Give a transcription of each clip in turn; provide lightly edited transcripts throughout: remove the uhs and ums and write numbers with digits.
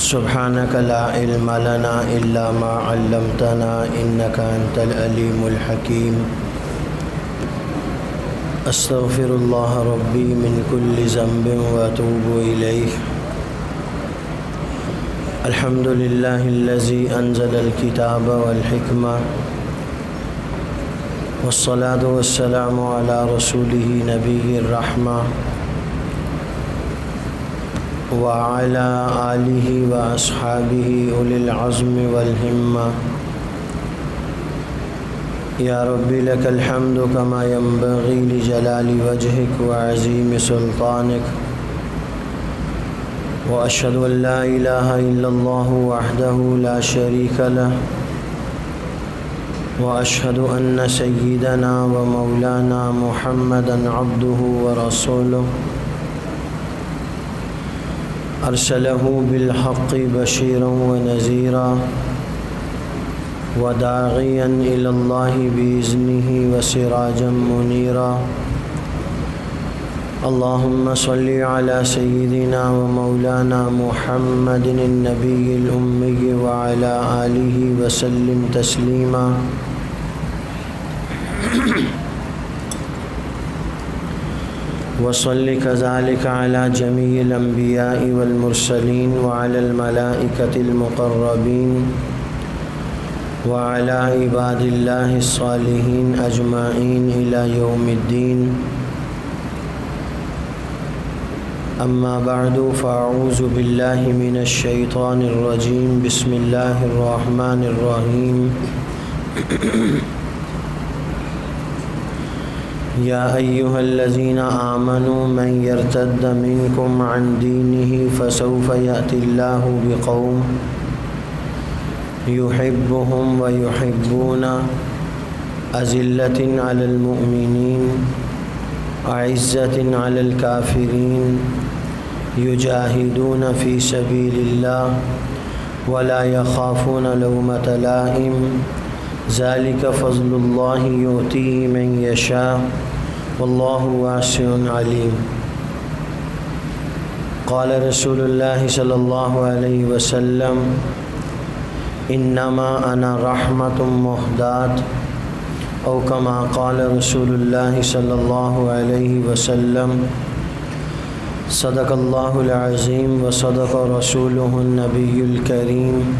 سبحانك لا علم لنا إلا ما علمتنا إنك أنت العليم الحكيم أستغفر الله ربي من كل ذنب وأتوب إليه الحمد لله الذي أنزل الكتاب والحكمة والصلاة والسلام على رسوله نبي الرحمة وعلى آله وأصحابه أولي العزم والهمة يا ربي لك الحمد كما ينبغي لجلال وجهك وعظيم سلطانك وأشهد أن لا إله إلا الله وحده لا شريك له وأشهد أن سيدنا ومولانا محمدًا عبده ورسوله أرسله بالحق بشيرا ونذيرا وداعيا إلى الله بإذنه وسراجا منيرا اللهم صل على سيدنا ومولانا محمد النبي الأمي وعلى آله وسلم تسليما وصل كذلك على جميع الأنبياء والمرسلين وعلى الملائكة المقربين وعلى عباد الله الصالحين أجمعين إلى يوم الدين أما بعد فأعوذ بالله من الشيطان الرجيم بسم الله الرحمن الرحيم يا أيها الذين آمنوا من يرتد منكم عن دينه فسوف يأتي الله بقوم يحبهم ويحبون أذلة على المؤمنين أعزة على الكافرين يجاهدون في سبيل الله ولا يخافون لومة لائم ذلك فضل الله يؤتيه من يشاء والله واسع عليم قال رسول الله صلى الله عليه وسلم إنما أنا رحمة مهداة أو كما قال رسول الله صلى الله عليه وسلم صدق الله العظيم وصدق رسوله النبي الكريم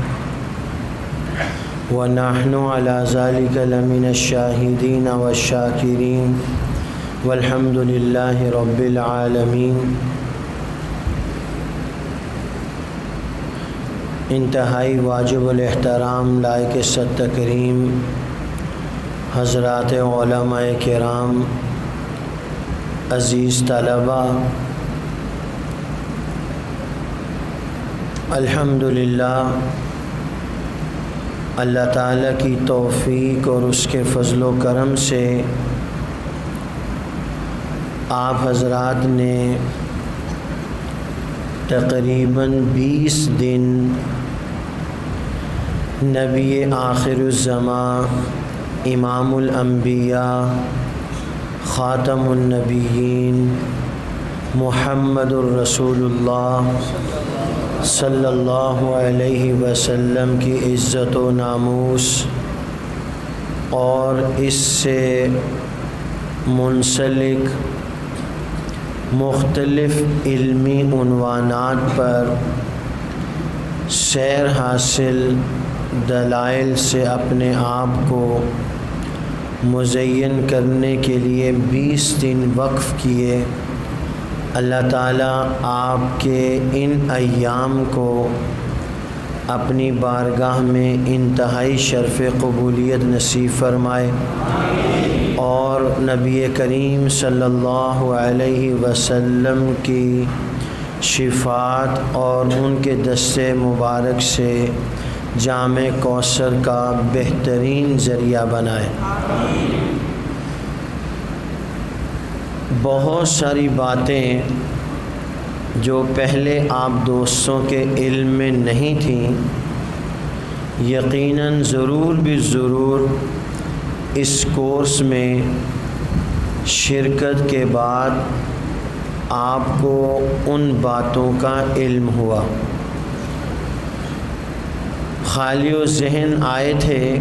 ونحن على ذلك لمن الشاهدين والشاكرين والحمد لله رب العالمين انتہائی واجب الاحترام لائق ست تکریم حضرات علماء کرام عزیز طلبہ الحمدللہ اللہ تعالیٰ کی توفیق اور اس کے فضل و کرم سے آپ حضرات نے تقریباً 20 دن نبی آخر الزمان امام الانبیاء خاتم النبیین محمد الرسول اللہ صلی اللہ علیہ وسلم کی عزت و ناموس اور اس سے منسلک مختلف علمی عنوانات پر سیر حاصل دلائل سے اپنے آپ کو مزین کرنے کے لیے 20 دن وقف کیے اللہ تعالیٰ آپ کے ان ایام کو اپنی بارگاہ میں انتہائی شرف قبولیت نصیب فرمائے اور نبی کریم صلی اللہ علیہ وسلم کی شفاعت اور ان کے دست مبارک سے جام کوثر کا بہترین ذریعہ بنائے۔ بہت ساری باتیں جو پہلے آپ دوستوں کے علم میں نہیں تھیں یقیناً ضرور بھی ضرور اس کورس میں شرکت کے بعد آپ کو ان باتوں کا علم ہوا۔ خالی و ذہن آئے تھے،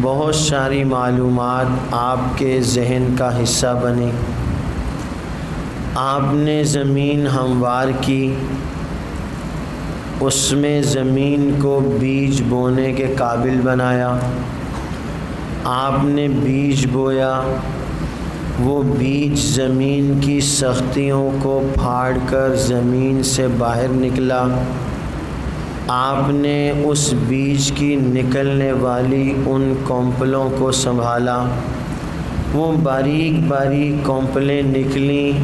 بہت ساری معلومات آپ کے ذہن کا حصہ بنی۔ آپ نے زمین ہموار کی، اس میں زمین کو بیج بونے کے قابل بنایا۔ آپ نے بیج بویا، وہ بیج زمین کی سختیوں کو پھاڑ کر زمین سے باہر نکلا۔ آپ نے اس بیج کی نکلنے والی ان کونپلوں کو سنبھالا، وہ باریک باریک کونپلیں نکلیں،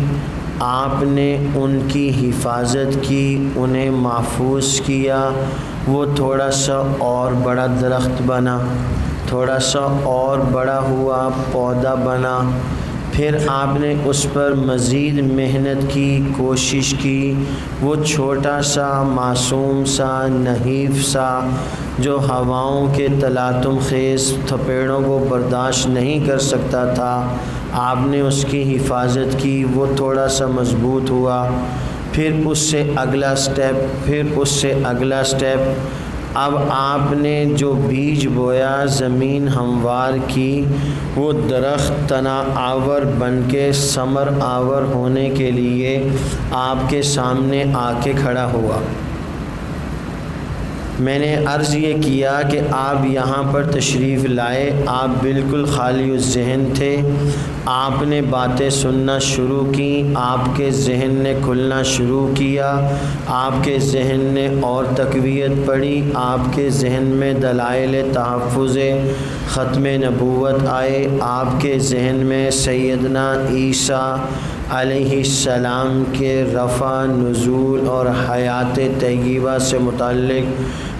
آپ نے ان کی حفاظت کی، انہیں محفوظ کیا۔ وہ تھوڑا سا اور بڑا درخت بنا، تھوڑا سا اور بڑا ہوا، پودا بنا۔ پھر آپ نے اس پر مزید محنت کی، کوشش کی۔ وہ چھوٹا سا، معصوم سا، نحیف سا، جو ہواؤں کے تلاطم خیز تھپیڑوں کو برداشت نہیں کر سکتا تھا، آپ نے اس کی حفاظت کی، وہ تھوڑا سا مضبوط ہوا۔ پھر اس سے اگلا سٹیپ، پھر اس سے اگلا سٹیپ۔ اب آپ نے جو بیج بویا، زمین ہموار کی، وہ درخت تنا آور بن کے ثمر آور ہونے کے لیے آپ کے سامنے آ کے کھڑا ہوا۔ میں نے عرض یہ کیا کہ آپ یہاں پر تشریف لائے، آپ بالکل خالی الذہن تھے، آپ نے باتیں سننا شروع کی، آپ کے ذہن نے کھلنا شروع کیا، آپ کے ذہن نے اور تقویت پڑی، آپ کے ذہن میں دلائل تحفظ ختم نبوت آئے، آپ کے ذہن میں سیدنا عیسیٰ علیہ السلام کے رفع، نزول اور حیات طیبہ سے متعلق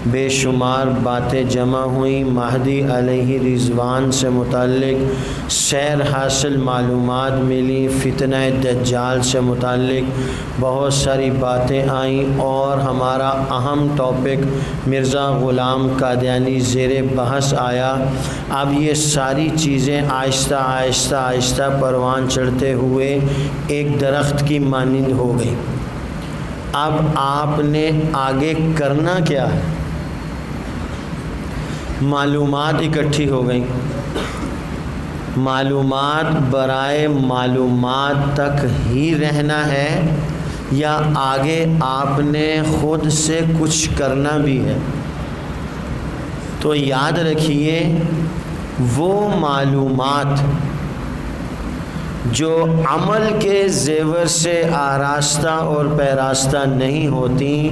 بے شمار باتیں جمع ہوئیں، مہدی علیہ رضوان سے متعلق سیر حاصل معلومات ملی، فتنہ دجال سے متعلق بہت ساری باتیں آئیں، اور ہمارا اہم ٹاپک مرزا غلام قادیانی زیر بحث آیا۔ اب یہ ساری چیزیں آہستہ آہستہ آہستہ پروان چڑھتے ہوئے ایک درخت کی مانند ہو گئی۔ اب آپ نے آگے کرنا کیا ہے؟ معلومات اکٹھی ہو گئیں، معلومات برائے معلومات تک ہی رہنا ہے یا آگے آپ نے خود سے کچھ کرنا بھی ہے؟ تو یاد رکھیے، وہ معلومات جو عمل کے زیور سے آراستہ اور پیراستہ نہیں ہوتی،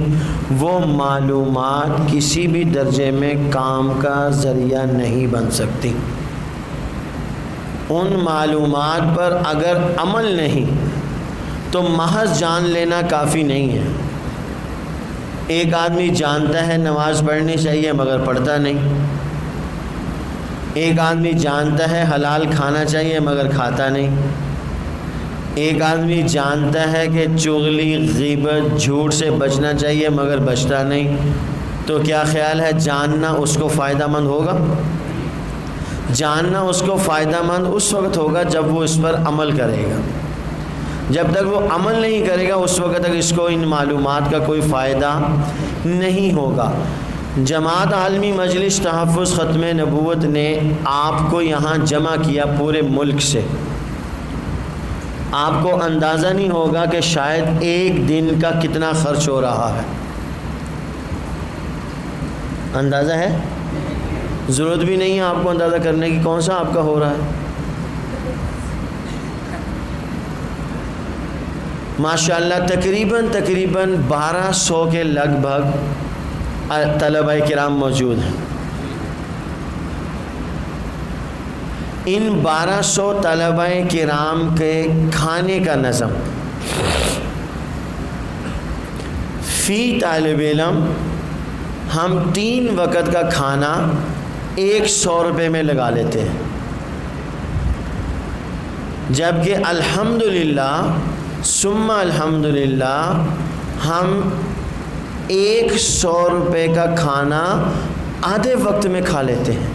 وہ معلومات کسی بھی درجے میں کام کا ذریعہ نہیں بن سکتی۔ ان معلومات پر اگر عمل نہیں تو محض جان لینا کافی نہیں ہے۔ ایک آدمی جانتا ہے نماز پڑھنی چاہیے مگر پڑھتا نہیں، ایک آدمی جانتا ہے حلال کھانا چاہیے مگر کھاتا نہیں، ایک آدمی جانتا ہے کہ چغلی، غیبت، جھوٹ سے بچنا چاہیے مگر بچتا نہیں۔ تو کیا خیال ہے، جاننا اس کو فائدہ مند ہوگا؟ جاننا اس کو فائدہ مند اس وقت ہوگا جب وہ اس پر عمل کرے گا۔ جب تک وہ عمل نہیں کرے گا اس وقت تک اس کو ان معلومات کا کوئی فائدہ نہیں ہوگا۔ جماعت عالمی مجلس تحفظ ختم نبوت نے آپ کو یہاں جمع کیا پورے ملک سے۔ آپ کو اندازہ نہیں ہوگا کہ شاید ایک دن کا کتنا خرچ ہو رہا ہے۔ اندازہ ہے؟ ضرورت بھی نہیں ہے آپ کو اندازہ کرنے کی، کون سا آپ کا ہو رہا ہے۔ ماشاءاللہ تقریباً 1200 کے لگ بھگ طلبہ کرام موجود ہیں۔ ان 1200 طلبہ کرام کے کھانے کا نظم، فی طالب علم ہم 3 وقت کا کھانا 100 روپے میں لگا لیتے ہیں، جبکہ الحمدللہ ثم الحمدللہ ہم 100 روپے کا کھانا آدھے وقت میں کھا لیتے ہیں۔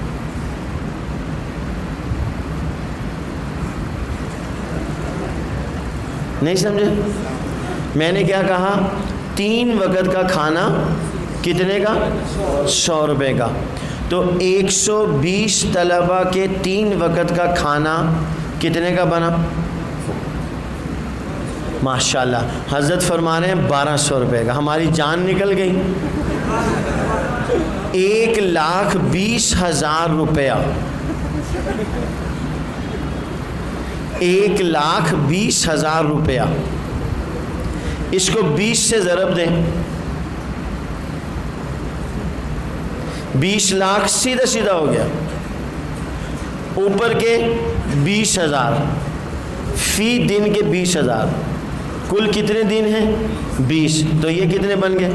نہیں سمجھے؟ میں نے کیا کہا؟ 3 وقت کا کھانا کتنے کا؟ 100 روپے کا. تو 120 طلبہ کے 3 وقت کا کھانا کتنے کا بنا؟ ماشاءاللہ. حضرت فرما رہے ہیں 1200 روپے کا. ہماری جان نکل گئی. 1,20,000 روپیہ. 1,20,000 روپیہ. اس کو 20 سے ضرب دیں. 20 لاکھ سیدھا سیدھا ہو گیا. اوپر کے 20,000 فی دن کے 20,000. کل کتنے دن ہیں؟ 20. تو یہ کتنے بن گئے؟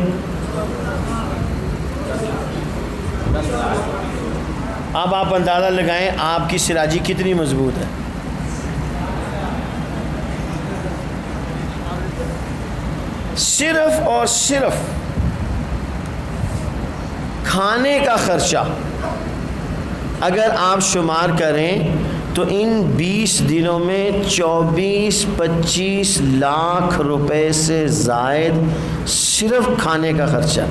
اب آپ اندازہ لگائیں آپ کی سراجی کتنی مضبوط ہے. صرف اور صرف کھانے کا خرچہ اگر آپ شمار کریں تو ان 20 دنوں میں 24-25 لاکھ روپے سے زائد صرف کھانے کا خرچہ.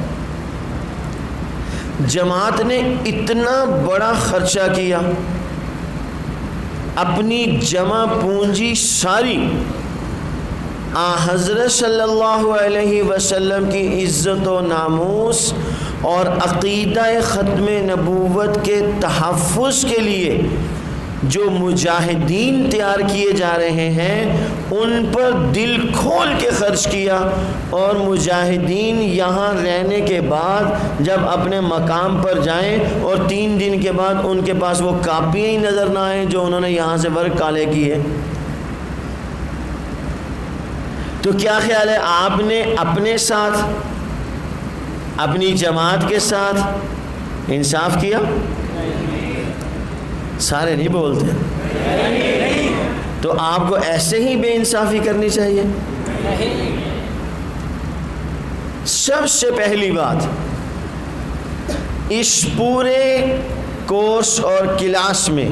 جماعت نے اتنا بڑا خرچہ کیا، اپنی جمع پونجی ساری حضرت صلی اللہ علیہ وسلم کی عزت و ناموس اور عقیدہ ختم نبوت کے تحفظ کے لیے جو مجاہدین تیار کیے جا رہے ہیں ان پر دل کھول کے خرچ کیا. اور مجاہدین یہاں رہنے کے بعد جب اپنے مقام پر جائیں اور 3 دن کے بعد ان کے پاس وہ کاپیاں ہی نظر نہ آئیں جو انہوں نے یہاں سے ورک کالے کی ہے، تو کیا خیال ہے آپ نے اپنے ساتھ اپنی جماعت کے ساتھ انصاف کیا؟ سارے نہیں بولتے. تو آپ کو ایسے ہی بے انصافی کرنی چاہیے. سب سے پہلی بات، اس پورے کورس اور کلاس میں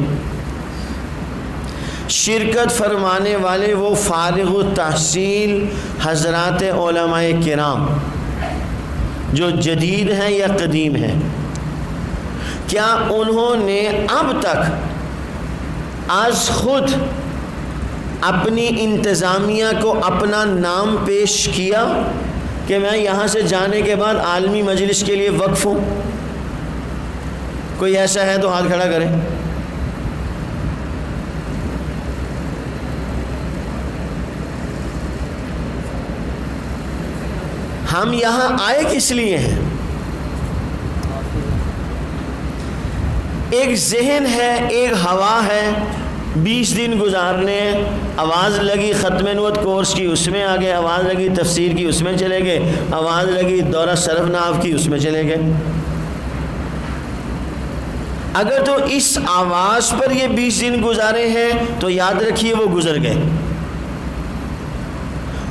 شرکت فرمانے والے وہ فارغ التحصیل حضرات علماء کرام جو جدید ہیں یا قدیم ہیں، کیا انہوں نے اب تک از خود اپنی انتظامیہ کو اپنا نام پیش کیا کہ میں یہاں سے جانے کے بعد عالمی مجلس کے لیے وقف ہوں؟ کوئی ایسا ہے تو ہاتھ کھڑا کریں. ہم یہاں آئے کس لیے ہیں؟ ایک ذہن ہے، ایک ہوا ہے، 20 دن گزارنے ہیں. آواز لگی ختم نبوت کورس کی، اس میں آگے. آواز لگی تفسیر کی، اس میں چلے گئے. آواز لگی دورہ صرف ناف کی، اس میں چلے گئے. اگر تو اس آواز پر یہ 20 دن گزارے ہیں تو یاد رکھیے وہ گزر گئے.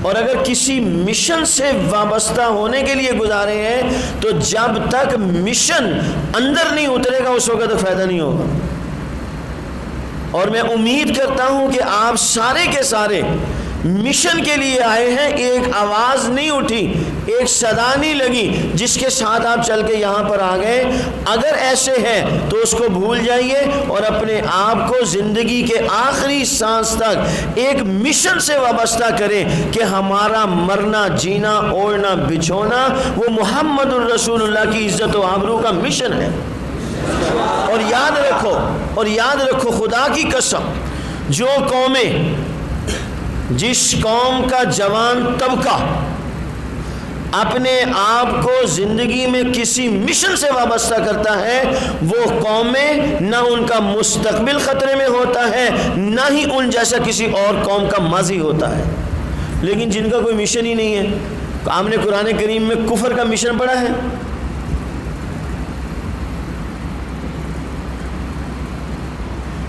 اور اگر کسی مشن سے وابستہ ہونے کے لیے گزارے ہیں تو جب تک مشن اندر نہیں اترے گا اس وقت تو فائدہ نہیں ہوگا. اور میں امید کرتا ہوں کہ آپ سارے کے سارے مشن کے لیے آئے ہیں. ایک آواز نہیں اٹھی، ایک صدا نہیں لگی جس کے ساتھ آپ چل کے یہاں پر آ گئے. اگر ایسے ہے تو اس کو بھول جائیے اور اپنے آپ کو زندگی کے آخری سانس تک ایک مشن سے وابستہ کریں کہ ہمارا مرنا، جینا، اوڑھنا، بچھونا وہ محمد الرسول اللہ کی عزت و آبرو کا مشن ہے. اور یاد رکھو خدا کی قسم، جو قومیں، جس قوم کا جوان طبقہ اپنے آپ کو زندگی میں کسی مشن سے وابستہ کرتا ہے، وہ قومیں نہ ان کا مستقبل خطرے میں ہوتا ہے، نہ ہی ان جیسا کسی اور قوم کا ماضی ہوتا ہے. لیکن جن کا کوئی مشن ہی نہیں ہے، آپ نے قرآن کریم میں کفر کا مشن پڑھا ہے؟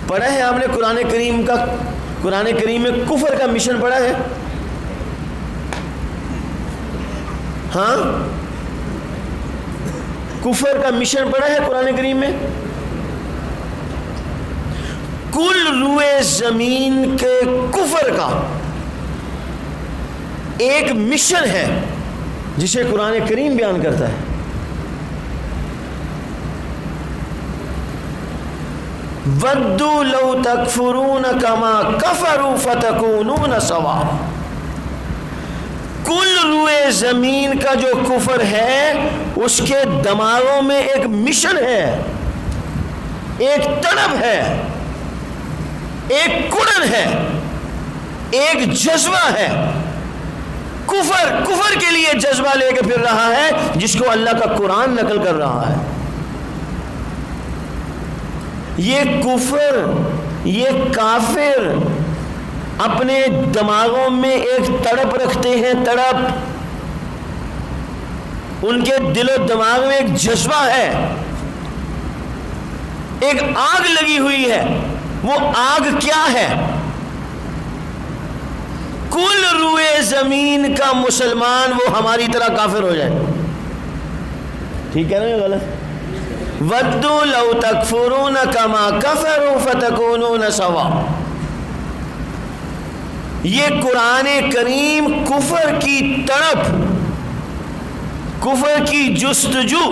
پڑھا ہے آپ نے قرآن کریم میں کفر کا مشن پڑھا ہے؟ ہاں، کفر کا مشن پڑھا ہے قرآن کریم میں؟ کل روئے زمین کے کفر کا ایک مشن ہے جسے قرآن کریم بیان کرتا ہے. ودوا لو تکفرون کما کفروا فتکونون سوا. کل روئے زمین کا جو کفر ہے اس کے دماغوں میں ایک مشن ہے، ایک تڑپ ہے، ایک کڑن ہے، ایک جذبہ ہے. کفر کے لیے جذبہ لے کے پھر رہا ہے جس کو اللہ کا قرآن نقل کر رہا ہے. یہ کفر، یہ کافر اپنے دماغوں میں ایک تڑپ رکھتے ہیں، تڑپ. ان کے دل و دماغ میں ایک جذبہ ہے، ایک آگ لگی ہوئی ہے. وہ آگ کیا ہے؟ کل روئے زمین کا مسلمان وہ ہماری طرح کافر ہو جائے. ٹھیک ہے نا، یہ غلط؟ وَدُّوا لَوْ تَكْفُرُونَ كَمَا كَفَرُوا فَتَكُونُونَ سَوَاءً. یہ قرآن کریم کفر کی تڑپ، کفر کی جستجو،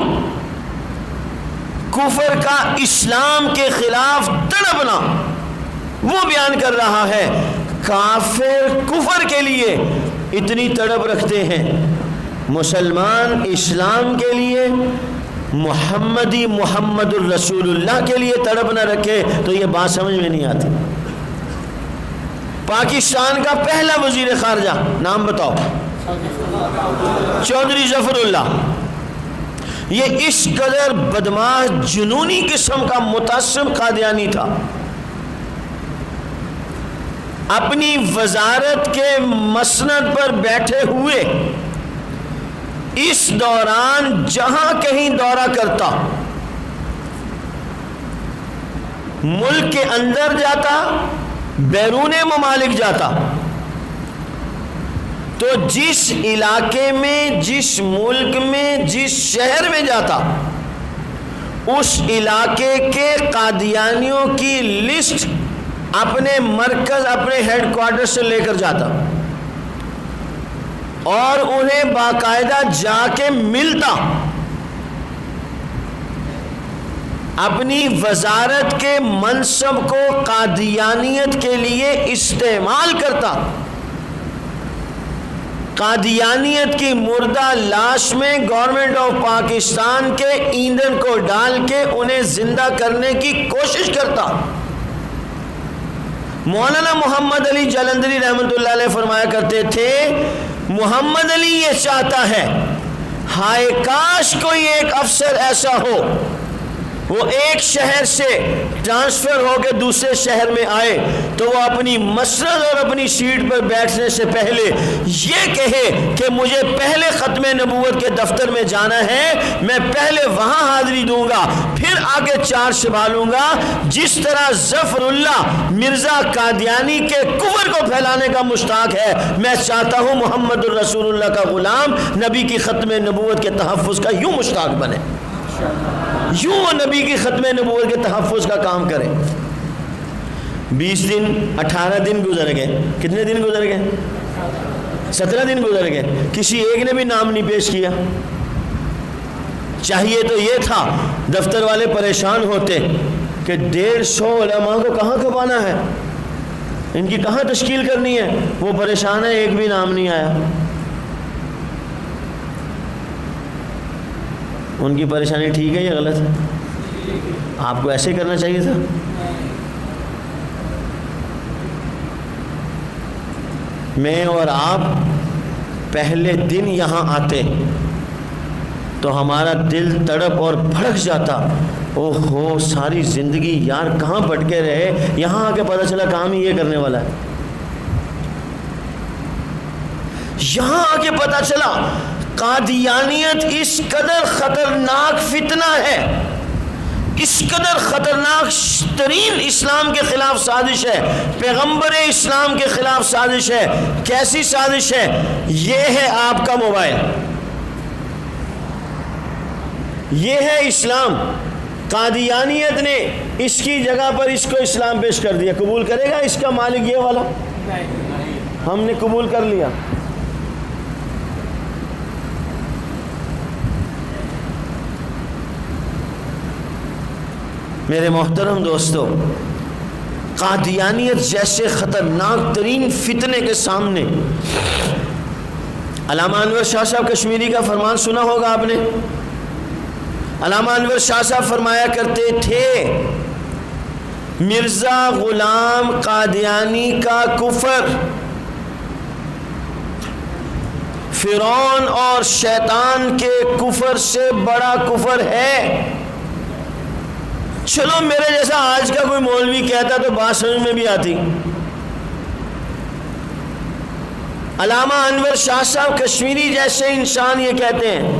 کفر کا اسلام کے خلاف تڑپنا وہ بیان کر رہا ہے. کافر کفر کے لیے اتنی تڑپ رکھتے ہیں، مسلمان اسلام کے لیے، محمد الرسول اللہ کے لیے تڑپ نہ رکھے تو یہ بات سمجھ میں نہیں آتی. پاکستان کا پہلا وزیر خارجہ نام بتاؤ؟ چودھری ظفر اللہ. یہ اس قدر بدماش جنونی قسم کا متعصب قادیانی تھا. اپنی وزارت کے مسند پر بیٹھے ہوئے اس دوران جہاں کہیں دورہ کرتا، ملک کے اندر جاتا، بیرون ممالک جاتا، تو جس علاقے میں، جس ملک میں، جس شہر میں جاتا، اس علاقے کے قادیانیوں کی لسٹ اپنے مرکز، اپنے ہیڈ کوارٹر سے لے کر جاتا اور انہیں باقاعدہ جا کے ملتا، اپنی وزارت کے منصب کو قادیانیت کے لیے استعمال کرتا. قادیانیت کی مردہ لاش میں گورنمنٹ آف پاکستان کے ایندھن کو ڈال کے انہیں زندہ کرنے کی کوشش کرتا. مولانا محمد علی جلندری رحمۃ اللہ علیہ فرمایا کرتے تھے، محمد علی یہ چاہتا ہے، ہائے کاش کوئی ایک افسر ایسا ہو وہ ایک شہر سے ٹرانسفر ہو کے دوسرے شہر میں آئے تو وہ اپنی مسند اور اپنی سیٹ پر بیٹھنے سے پہلے یہ کہے کہ مجھے پہلے ختم نبوت کے دفتر میں جانا ہے، میں پہلے وہاں حاضری دوں گا، پھر آگے چارج سنبھالوں گا. جس طرح ظفر اللہ مرزا قادیانی کے کفر کو پھیلانے کا مشتاق ہے، میں چاہتا ہوں محمد الرسول اللہ کا غلام نبی کی ختم نبوت کے تحفظ کا یوں مشتاق بنے، یوں وہ نبی کی ختم نبوت کے تحفظ کا کام کرے. 20 دن 18 دن گزر گئے. کتنے دن گزر گئے؟ 17 دن گزر گئے. کسی ایک نے بھی نام نہیں پیش کیا. چاہیے تو یہ تھا، دفتر والے پریشان ہوتے کہ 150 علماء کو کہاں کھپانا ہے، ان کی کہاں تشکیل کرنی ہے. وہ پریشان ہے، ایک بھی نام نہیں آیا. ان کی پریشانی ٹھیک ہے یا غلط ہے؟ آپ کو ایسے کرنا چاہیے تھا. میں اور آپ پہلے دن یہاں آتے تو ہمارا دل تڑپ اور بھڑک جاتا، اوہ ہو ساری زندگی یار کہاں بھٹکے رہے، یہاں آ کے پتہ چلا کام ہی یہ کرنے والا ہے. یہاں آ کے پتہ چلا قادیانیت اس قدر خطرناک فتنہ ہے، اس قدر خطرناک ترین اسلام کے خلاف سازش ہے، پیغمبر اسلام کے خلاف سازش ہے. کیسی سازش ہے؟ یہ ہے آپ کا موبائل، یہ ہے اسلام. قادیانیت نے اس کی جگہ پر اس کو اسلام پیش کر دیا. قبول کرے گا اس کا مالک یہ والا؟ ہم نے قبول کر لیا. میرے محترم دوستو، قادیانیت جیسے خطرناک ترین فتنے کے سامنے علامہ انور شاہ صاحب کشمیری کا فرمان سنا ہوگا آپ نے۔ علامہ انور شاہ صاحب فرمایا کرتے تھے، مرزا غلام قادیانی کا کفر فرعون اور شیطان کے کفر سے بڑا کفر ہے۔ چلو میرے جیسا آج کا کوئی مولوی کہتا تو بات سمجھ میں بھی آتی۔ علامہ انور شاہ صاحب کشمیری جیسے انسان یہ کہتے ہیں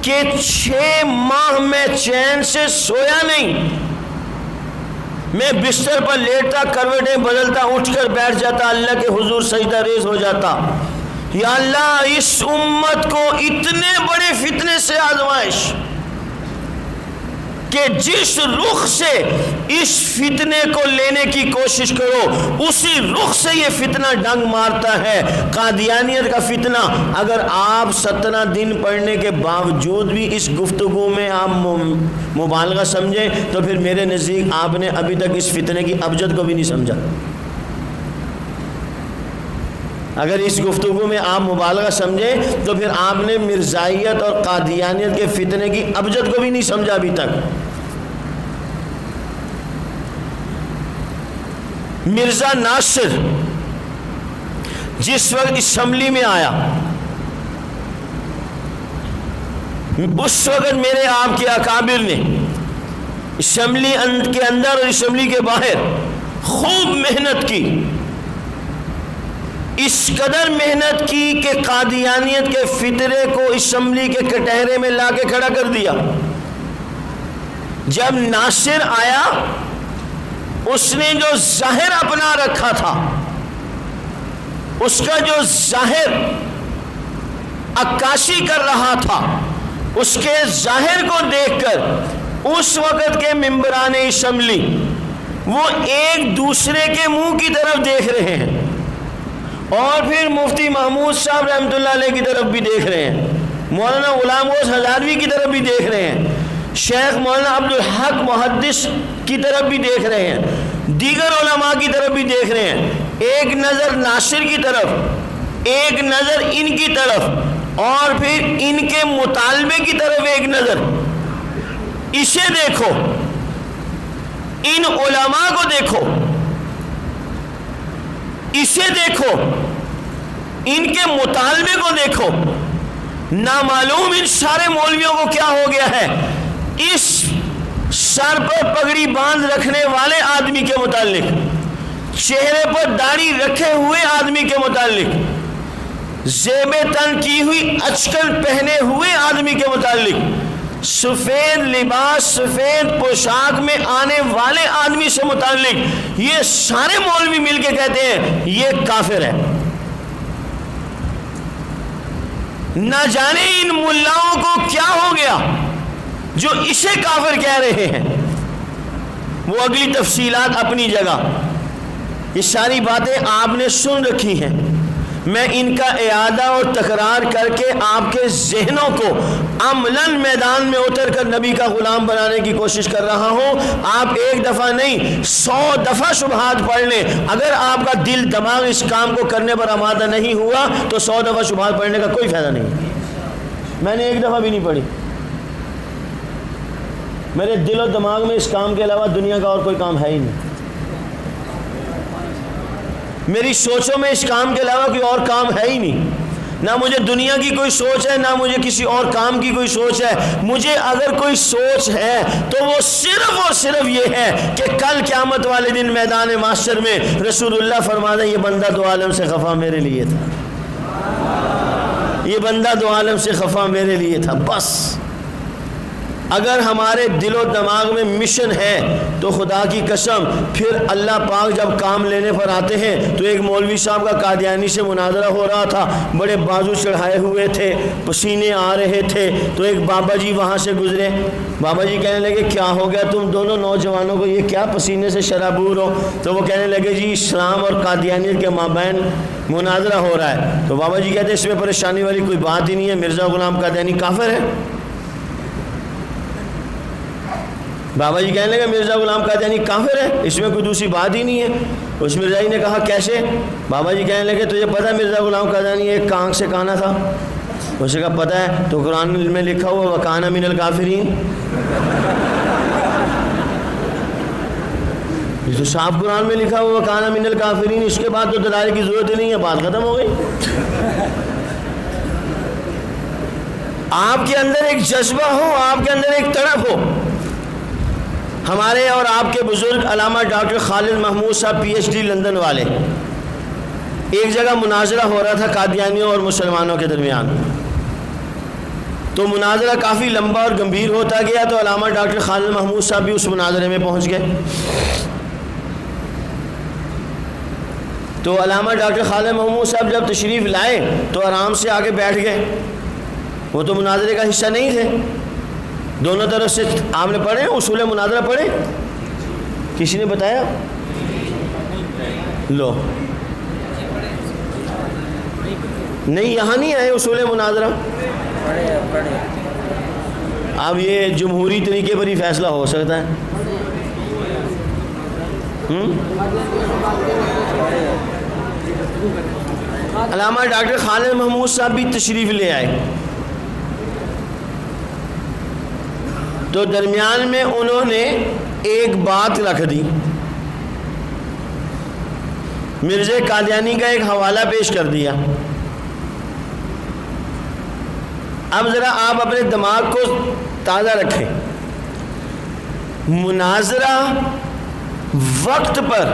کہ 6 ماہ میں چین سے سویا نہیں، میں بستر پر لیٹتا، کروٹیں بدلتا، اٹھ کر بیٹھ جاتا، اللہ کے حضور سجدہ ریز ہو جاتا، یا اللہ اس امت کو اتنے بڑے فتنے سے آزمائش کہ جس رخ سے اس فتنے کو لینے کی کوشش کرو اسی رخ سے یہ فتنہ ڈنگ مارتا ہے۔ قادیانیت کا فتنہ اگر آپ 17 دن پڑھنے کے باوجود بھی اس گفتگو میں آپ مبالغہ سمجھیں تو پھر میرے نزدیک آپ نے ابھی تک اس فتنے کی ابجد کو بھی نہیں سمجھا۔ اگر اس گفتگو میں آپ مبالغہ سمجھیں تو پھر آپ نے مرزائیت اور قادیانیت کے فتنے کی ابجد کو بھی نہیں سمجھا ابھی تک۔ مرزا ناصر جس وقت اسمبلی میں آیا، اس وقت میرے آپ کے اکابر نے اسمبلی کے اندر اور اسمبلی کے باہر خوب محنت کی، اس قدر محنت کی کہ قادیانیت کے فتنے کو اسمبلی کے کٹہرے میں لا کے کھڑا کر دیا۔ جب ناصر آیا، اس نے جو ظاہر اپنا رکھا تھا، اس کا جو ظاہر عکاسی کر رہا تھا، اس کے ظاہر کو دیکھ کر اس وقت کے ممبران اسمبلی وہ ایک دوسرے کے منہ کی طرف دیکھ رہے ہیں اور پھر مفتی محمود صاحب رحمۃ اللہ علیہ کی طرف بھی دیکھ رہے ہیں، مولانا غلام غوث ہزاروی کی طرف بھی دیکھ رہے ہیں، شیخ مولانا عبدالحق محدث کی طرف بھی دیکھ رہے ہیں، دیگر علماء کی طرف بھی دیکھ رہے ہیں۔ ایک نظر ناصر کی طرف، ایک نظر ان کی طرف، اور پھر ان کے مطالبے کی طرف ایک نظر۔ اسے دیکھو، ان علماء کو دیکھو، اسے دیکھو، ان کے مطالبے کو دیکھو۔ نامعلوم ان سارے مولویوں کو کیا ہو گیا ہے اس سر پر پگڑی باندھ رکھنے والے آدمی کے متعلق، چہرے پر داڑھی رکھے ہوئے آدمی کے متعلق، زیب تن کی ہوئی اچکن پہنے ہوئے آدمی کے متعلق، سفید لباس سفید پوشاک میں آنے والے آدمی سے متعلق، یہ سارے مولوی مل کے کہتے ہیں یہ کافر ہے۔ نہ جانے ان ملاؤں کو کیا ہو گیا جو اسے کافر کہہ رہے ہیں۔ وہ اگلی تفصیلات اپنی جگہ، یہ ساری باتیں آپ نے سن رکھی ہیں، میں ان کا اعادہ اور تکرار کر کے آپ کے ذہنوں کو عملاً میدان میں اتر کر نبی کا غلام بنانے کی کوشش کر رہا ہوں۔ آپ ایک دفعہ نہیں 100 دفعہ شبہات پڑھ لیں، اگر آپ کا دل دماغ اس کام کو کرنے پر آمادہ نہیں ہوا تو 100 دفعہ شبہات پڑھنے کا کوئی فائدہ نہیں۔ میں نے ایک دفعہ بھی نہیں پڑھی، میرے دل و دماغ میں اس کام کے علاوہ دنیا کا اور کوئی کام ہے ہی نہیں، میری سوچوں میں اس کام کے علاوہ کوئی اور کام ہے ہی نہیں۔ نہ مجھے دنیا کی کوئی سوچ ہے، نہ مجھے کسی اور کام کی کوئی سوچ ہے۔ مجھے اگر کوئی سوچ ہے تو وہ صرف اور صرف یہ ہے کہ کل قیامت والے دن میدان محشر میں رسول اللہ فرما دیں یہ بندہ دو عالم سے خفا میرے لیے تھا، یہ بندہ دو عالم سے خفا میرے لیے تھا۔ بس اگر ہمارے دل و دماغ میں مشن ہے تو خدا کی قسم پھر اللہ پاک جب کام لینے پر آتے ہیں تو ایک مولوی صاحب کا قادیانی سے مناظرہ ہو رہا تھا، بڑے بازو چڑھائے ہوئے تھے، پسینے آ رہے تھے، تو ایک بابا جی وہاں سے گزرے، بابا جی کہنے لگے کیا ہو گیا تم دونوں نوجوانوں کو، یہ کیا پسینے سے شرابور ہو؟ تو وہ کہنے لگے جی اسلام اور قادیانیت کے مابین مناظرہ ہو رہا ہے۔ تو بابا جی کہتے ہیں اس میں پریشانی والی کوئی بات ہی نہیں ہے، مرزا غلام قادیانی کافر ہے۔ بابا جی کہنے لگے مرزا غلام قادیانی کافر ہے، اس میں کوئی دوسری بات ہی نہیں ہے۔ اس مرزائی نے کہا کیسے؟ بابا جی کہنے لگے تجھے پتہ ہے مرزا غلام قادیانی ایک کانک سے کانا تھا؟ اسے کہا پتہ ہے، تو قرآن میں لکھا ہوا وکان من الکافرین، یہ تو صاحب قرآن میں لکھا ہوا وکان من الکافرین، اس کے بعد تو دلائل کی ضرورت ہی نہیں ہے، بات ختم ہو گئی۔ آپ کے اندر ایک جذبہ ہو، آپ کے اندر ایک تڑپ ہو۔ ہمارے اور آپ کے بزرگ علامہ ڈاکٹر خالد محمود صاحب پی ایچ ڈی لندن والے، ایک جگہ مناظرہ ہو رہا تھا قادیانیوں اور مسلمانوں کے درمیان، تو مناظرہ کافی لمبا اور گمبھیر ہوتا گیا، تو علامہ ڈاکٹر خالد محمود صاحب بھی اس مناظرے میں پہنچ گئے۔ تو علامہ ڈاکٹر خالد محمود صاحب جب تشریف لائے تو آرام سے آگے بیٹھ گئے، وہ تو مناظرے کا حصہ نہیں تھے۔ دونوں طرف سے آپ نے پڑھے اصول مناظرہ پڑھے؟ کسی نے بتایا؟ لو نہیں، یہاں نہیں آئے اصول مناظرہ؟ اب یہ جمہوری طریقے پر ہی فیصلہ ہو سکتا ہے۔ علامہ ڈاکٹر خالد محمود صاحب بھی تشریف لے آئے، تو درمیان میں انہوں نے ایک بات رکھ دی، مرزا قادیانی کا ایک حوالہ پیش کر دیا۔ اب ذرا آپ اپنے دماغ کو تازہ رکھیں، مناظرہ وقت پر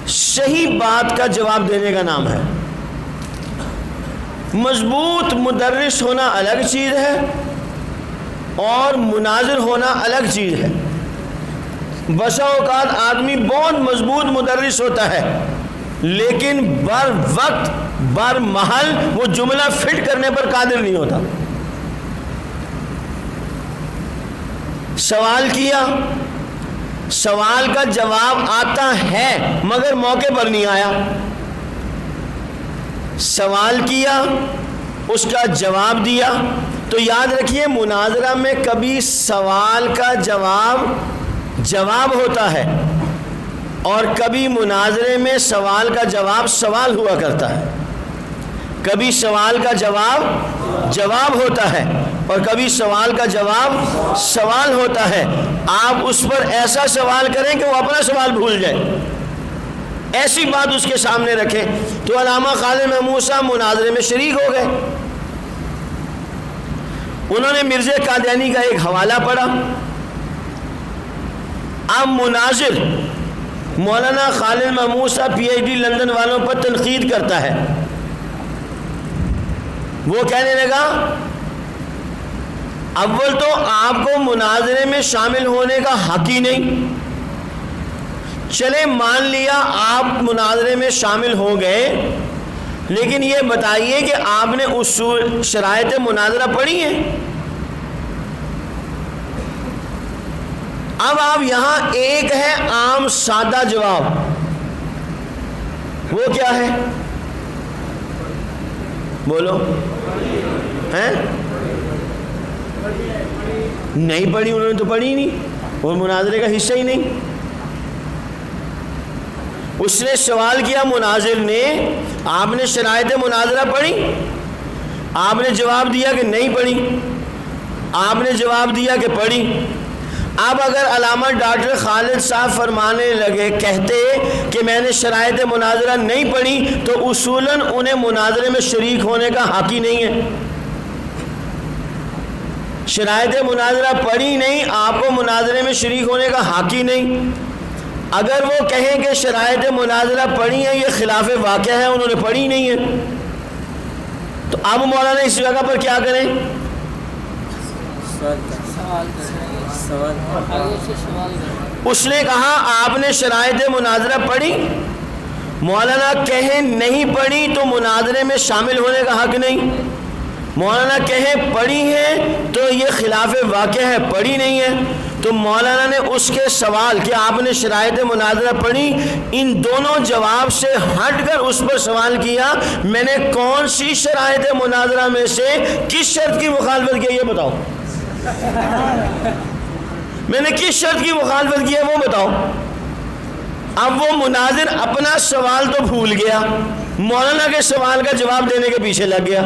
صحیح بات کا جواب دینے کا نام ہے۔ مضبوط مدرس ہونا الگ چیز ہے اور مناظر ہونا الگ چیز ہے۔ بسا اوقات آدمی بہت مضبوط مدرس ہوتا ہے، لیکن بر وقت بر محل وہ جملہ فٹ کرنے پر قادر نہیں ہوتا۔ سوال کیا، سوال کا جواب آتا ہے مگر موقع پر نہیں آیا۔ سوال کیا، اس کا جواب دیا۔ تو یاد رکھیے مناظرہ میں کبھی سوال کا جواب ہوتا ہے، اور کبھی مناظرے میں سوال کا جواب سوال ہوا کرتا ہے۔ کبھی سوال کا جواب ہوتا ہے اور کبھی سوال کا جواب سوال ہوتا ہے۔ آپ اس پر ایسا سوال کریں کہ وہ اپنا سوال بھول جائے، ایسی بات اس کے سامنے رکھیں۔ تو علامہ خالد محمود صاحب مناظرے میں شریک ہو گئے، انہوں نے مرزا قادیانی کا ایک حوالہ پڑھا۔ اب مناظر مولانا خالد محمود صاحب پی ایچ ڈی لندن والوں پر تنقید کرتا ہے۔ وہ کہنے لگا اول تو آپ کو مناظرے میں شامل ہونے کا حق ہی نہیں، چلے مان لیا آپ مناظرے میں شامل ہو گئے، لیکن یہ بتائیے کہ آپ نے اصول شرائط مناظرہ پڑھی ہیں؟ اب آپ یہاں ایک ہے عام سادہ جواب، وہ کیا ہے؟ بولو، ہیں؟ نہیں پڑھی، انہوں نے تو پڑھی ہی نہیں، اور مناظرے کا حصہ ہی نہیں۔ اس نے سوال کیا مناظر نے، آپ نے شرائط مناظرہ پڑھی؟ آپ نے جواب دیا کہ نہیں پڑھی۔ آپ نے جواب دیا کہ پڑھی۔ اب اگر علامہ ڈاکٹر خالد صاحب فرمانے لگے، کہتے کہ میں نے شرائط مناظرہ نہیں پڑھی، تو اصولاً انہیں مناظرے میں شریک ہونے کا حق ہی نہیں ہے۔ شرائط مناظرہ پڑھی نہیں، آپ کو مناظرے میں شریک ہونے کا حق ہی نہیں۔ اگر وہ کہیں کہ شرائط مناظرہ پڑھی ہیں، یہ خلاف واقع ہے، انہوں نے پڑھی نہیں ہے، تو اب مولانا اس جگہ پر کیا کریں؟ اس نے کہا آپ نے شرائط مناظرہ پڑھی؟ مولانا کہیں نہیں پڑھی تو مناظرے میں شامل ہونے کا حق نہیں۔ مولانا کہیں پڑھی ہے تو یہ خلاف واقع ہے، پڑھی نہیں ہے۔ تو مولانا نے اس کے سوال کہ آپ نے شرائط مناظرہ پڑھی، ان دونوں جواب سے ہٹ کر اس پر سوال کیا، میں نے کون سی شرائط مناظرہ میں سے کس شرط کی مخالفت کی، یہ بتاؤ۔ میں نے کس شرط کی مخالفت کی ہے وہ بتاؤ۔ اب وہ مناظر اپنا سوال تو بھول گیا، مولانا کے سوال کا جواب دینے کے پیچھے لگ گیا۔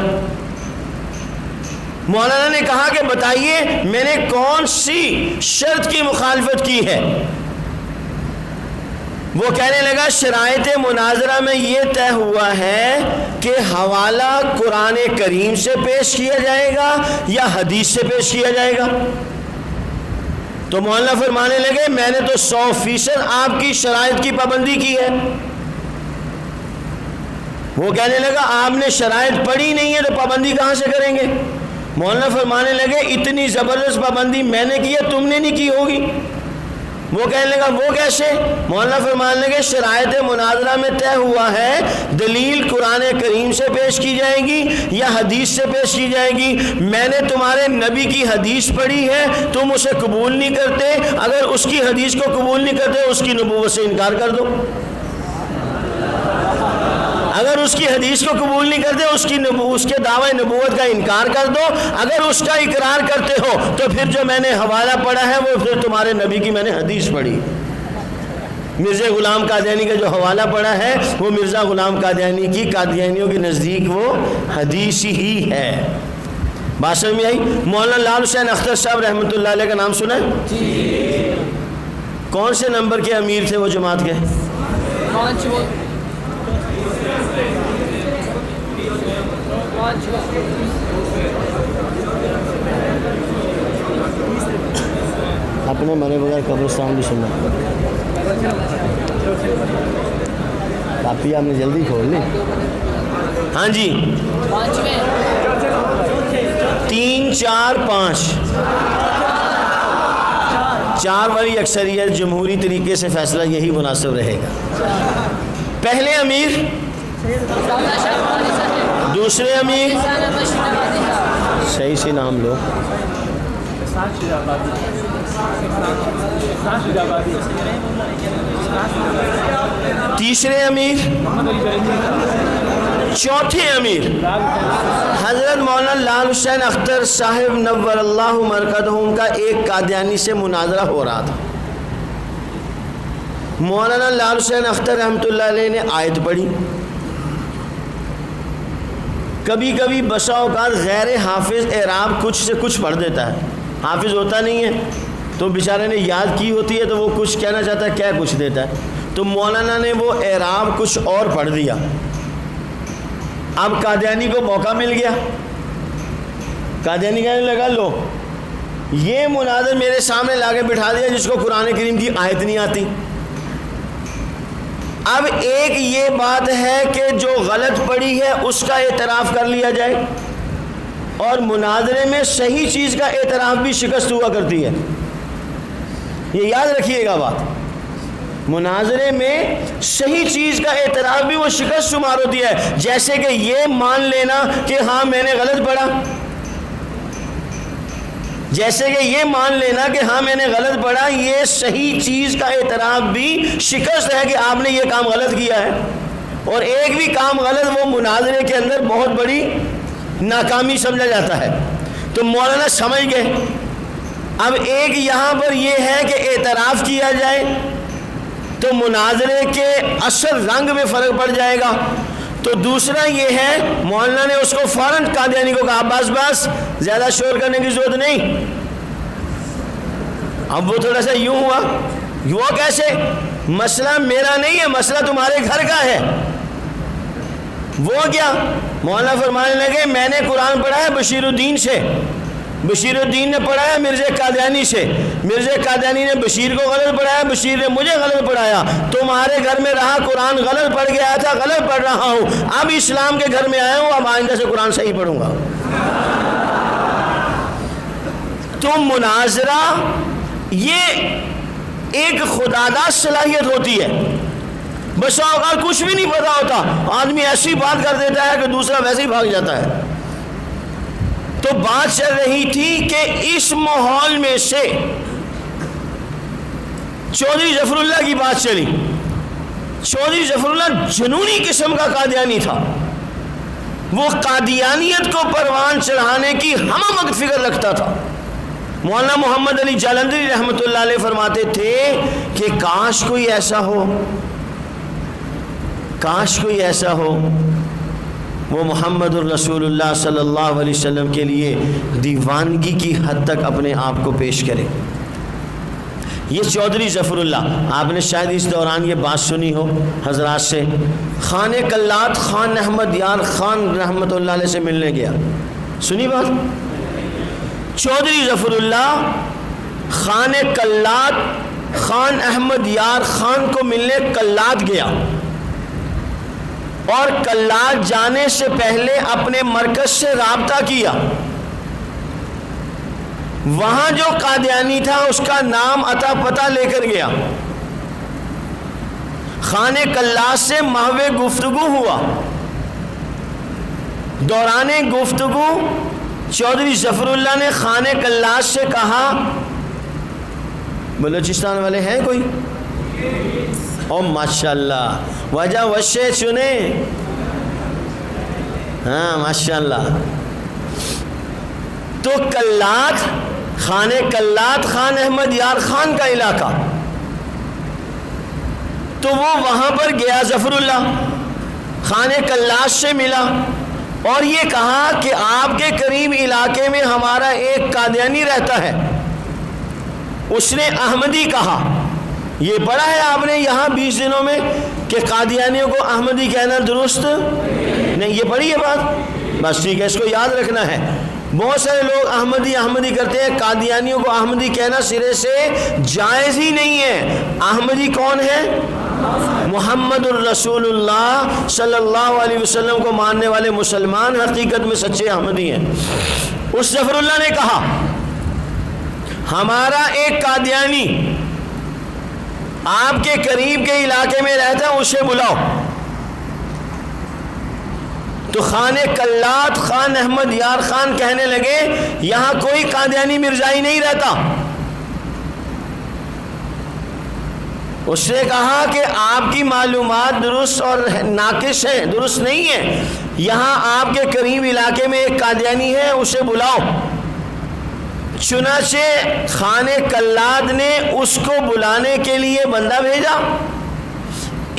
مولانا نے کہا کہ بتائیے میں نے کون سی شرط کی مخالفت کی ہے؟ وہ کہنے لگا شرائط مناظرہ میں یہ طے ہوا ہے کہ حوالہ قرآن کریم سے پیش کیا جائے گا یا حدیث سے پیش کیا جائے گا۔ تو مولانا فرمانے لگے میں نے تو 100% آپ کی شرائط کی پابندی کی ہے۔ وہ کہنے لگا آپ نے شرائط پڑھی نہیں ہے تو پابندی کہاں سے کریں گے؟ مولانا فرمانے لگے اتنی زبردست پابندی میں نے کی ہے تم نے نہیں کی ہوگی۔ وہ کہنے لگا وہ کیسے؟ مولانا فرمانے لگے شرائط مناظرہ میں طے ہوا ہے دلیل قرآن کریم سے پیش کی جائے گی یا حدیث سے پیش کی جائے گی۔ میں نے تمہارے نبی کی حدیث پڑھی ہے، تم اسے قبول نہیں کرتے، اگر اس کی حدیث کو قبول نہیں کرتے اس کی نبوت سے انکار کر دو۔ اگر اس کی حدیث کو قبول نہیں کرتے اس کے دعوی نبوت کا انکار کر دو۔ اگر اس کا اقرار کرتے ہو تو پھر جو میں نے حوالہ پڑھا ہے وہ پھر تمہارے نبی کی میں نے حدیث پڑھی۔ مرزا غلام قادیانی کا جو حوالہ پڑھا ہے وہ مرزا غلام قادیانی کی قادیانیوں کے نزدیک وہ حدیث ہی ہے۔ بات سمجھ میں آئی؟ مولانا لال حسین اختر صاحب رحمۃ اللہ علیہ کا نام سنا ہے؟ جی۔ کون سے نمبر کے امیر تھے وہ جماعت کے؟ اپنے مرے بغیر قبرستان بھی سننا۔ کاپی آپ نے جلدی کھول لی؟ ہاں جی 3 4 5 4 والی اکثریت جمہوری طریقے سے فیصلہ یہی مناسب رہے گا۔ پہلے امیر، دوسرے امیر، صحیح سے نام لو، تیسرے امیر، چوتھے امیر حضرت مولانا لال حسین اختر صاحب نور اللہ مرکزہم کا ایک قادیانی سے مناظرہ ہو رہا تھا۔ مولانا لال حسین اختر رحمۃ اللہ علیہ نے آیت پڑھی۔ کبھی کبھی بسا اوقات غیر حافظ اعراب کچھ سے کچھ پڑھ دیتا ہے، حافظ ہوتا نہیں ہے تو بیچارے نے یاد کی ہوتی ہے تو وہ کچھ کہنا چاہتا ہے کہہ کچھ دیتا ہے، تو مولانا نے وہ اعراب کچھ اور پڑھ دیا۔ اب قادیانی کو موقع مل گیا، قادیانی کہنے لگا لو یہ مناظر میرے سامنے لا کے بٹھا دیا جس کو قرآن کریم کی آیت نہیں آتی۔ اب ایک یہ بات ہے کہ جو غلط پڑی ہے اس کا اعتراف کر لیا جائے، اور مناظرے میں صحیح چیز کا اعتراف بھی شکست ہوا کرتی ہے، یہ یاد رکھیے گا بات۔ مناظرے میں صحیح چیز کا اعتراف بھی وہ شکست شمار ہوتی ہے، جیسے کہ یہ مان لینا کہ ہاں میں نے غلط پڑھا، جیسے کہ یہ مان لینا کہ ہاں میں نے غلط پڑھا، یہ صحیح چیز کا اعتراف بھی شکست ہے کہ آپ نے یہ کام غلط کیا ہے۔ اور ایک بھی کام غلط وہ مناظرے کے اندر بہت بڑی ناکامی سمجھا جاتا ہے۔ تو مولانا سمجھ گئے اب ایک یہاں پر یہ ہے کہ اعتراف کیا جائے تو مناظرے کے اصل رنگ میں فرق پڑ جائے گا، تو دوسرا یہ ہے مولانا نے اس کو فوراً قادیانی کو کہا بس بس زیادہ شور کرنے کی ضرورت نہیں۔ اب وہ تھوڑا سا یوں ہوا، وہ کیسے؟ مسئلہ میرا نہیں ہے، مسئلہ تمہارے گھر کا ہے۔ وہ کیا؟ مولانا فرمانے لگے میں نے قرآن پڑھا ہے بشیر الدین سے، بشیر الدین نے پڑھایا مرزا قادیانی سے، مرزا قادیانی نے بشیر کو غلط پڑھایا، بشیر نے مجھے غلط پڑھایا، تمہارے گھر میں رہا قرآن غلط پڑھ کے آیا تھا، غلط پڑھ رہا ہوں، اب اسلام کے گھر میں آیا ہوں، اب آئندہ سے قرآن صحیح پڑھوں گا۔ تو مناظرہ یہ ایک خداداد صلاحیت ہوتی ہے، بسا اوقات کچھ بھی نہیں پتا ہوتا، آدمی ایسی بات کر دیتا ہے کہ دوسرا ویسے ہی بھاگ جاتا ہے۔ تو بات چل رہی تھی کہ اس ماحول میں سے چودھری ظفر اللہ کی بات چلی۔ چودھری ظفر اللہ جنونی قسم کا قادیانی تھا، وہ قادیانیت کو پروان چڑھانے کی ہمہ وقت فکر رکھتا تھا، مولانا محمد علی جالندھری رحمۃ اللہ علیہ فرماتے تھے کہ کاش کوئی ایسا ہو، کاش کوئی ایسا ہو وہ محمد الرسول اللہ صلی اللہ علیہ وسلم کے لیے دیوانگی کی حد تک اپنے آپ کو پیش کرے۔ یہ چودھری ظفر اللہ، آپ نے شاید اس دوران یہ بات سنی ہو حضرات سے، خان کلات خان احمد یار خان رحمۃ اللہ علیہ سے ملنے گیا، سنی بات؟ چودھری ظفر اللہ خان کلات خان احمد یار خان کو ملنے کلات گیا، اور کلات جانے سے پہلے اپنے مرکز سے رابطہ کیا۔ وہاں جو قادیانی تھا اس کا نام عطا پتہ لے کر گیا، خان کلات سے محو گفتگو ہوا۔ دوران گفتگو چودھری ظفر اللہ نے خان کلات سے کہا، بلوچستان والے ہیں کوئی؟ او ماشاءاللہ، وجہ وشے چنے، ہاں ماشاءاللہ۔ تو کلات، خان کلات خان احمد یار خان کا علاقہ، تو وہ وہاں پر گیا، ظفر اللہ خان کلات سے ملا اور یہ کہا کہ آپ کے قریب علاقے میں ہمارا ایک قادیانی رہتا ہے۔ اس نے احمدی کہا، یہ پڑھا ہے آپ نے یہاں 20 دنوں میں کہ قادیانیوں کو احمدی کہنا درست نہیں، یہ پڑھی ہے بات؟ بس ٹھیک ہے، اس کو یاد رکھنا ہے۔ بہت سارے لوگ احمدی احمدی کرتے ہیں، قادیانیوں کو احمدی کہنا سرے سے جائز ہی نہیں ہے۔ احمدی کون ہے؟ محمد الرسول اللہ صلی اللہ علیہ وسلم کو ماننے والے مسلمان حقیقت میں سچے احمدی ہیں۔ اس ظفر اللہ نے کہا، ہمارا ایک قادیانی آپ کے قریب کے علاقے میں رہتا ہے، اسے بلاؤ۔ تو خان کلات خان احمد یار خان کہنے لگے، یہاں کوئی قادیانی مرزائی نہیں رہتا۔ اس نے کہا کہ آپ کی معلومات درست اور ناقص ہیں، درست نہیں ہے، یہاں آپ کے قریب علاقے میں ایک قادیانی ہے، اسے بلاؤ۔ چنانچہ خان کلات نے اس کو بلانے کے لیے بندہ بھیجا۔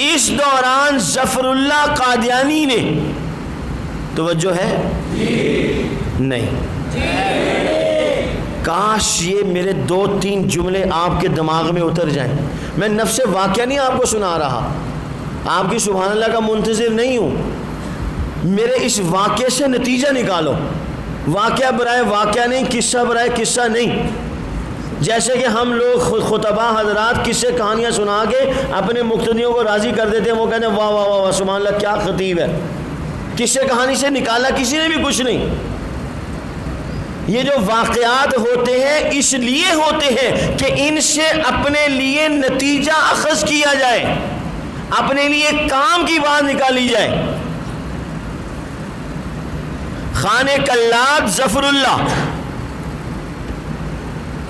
اس دوران ظفر اللہ قادیانی نے، توجہ ہے نہیں، کاش یہ میرے 2-3 جملے آپ کے دماغ میں اتر جائیں۔ میں نفس واقعہ نہیں آپ کو سنا رہا، آپ کی سبحان اللہ کا منتظر نہیں ہوں، میرے اس واقعے سے نتیجہ نکالو۔ واقعہ برائے واقعہ نہیں، قصہ برائے قصہ نہیں۔ جیسے کہ ہم لوگ خطبہ حضرات قصے کہانیاں سنا کے اپنے مقتدیوں کو راضی کر دیتے ہیں، وہ کہتے ہیں واہ واہ واہ سبحان اللہ کیا خطیب ہے۔ قصے کہانی سے نکالا کسی نے بھی کچھ نہیں۔ یہ جو واقعات ہوتے ہیں اس لیے ہوتے ہیں کہ ان سے اپنے لیے نتیجہ اخذ کیا جائے، اپنے لیے کام کی بات نکالی جائے۔ خان کلات ظفر اللہ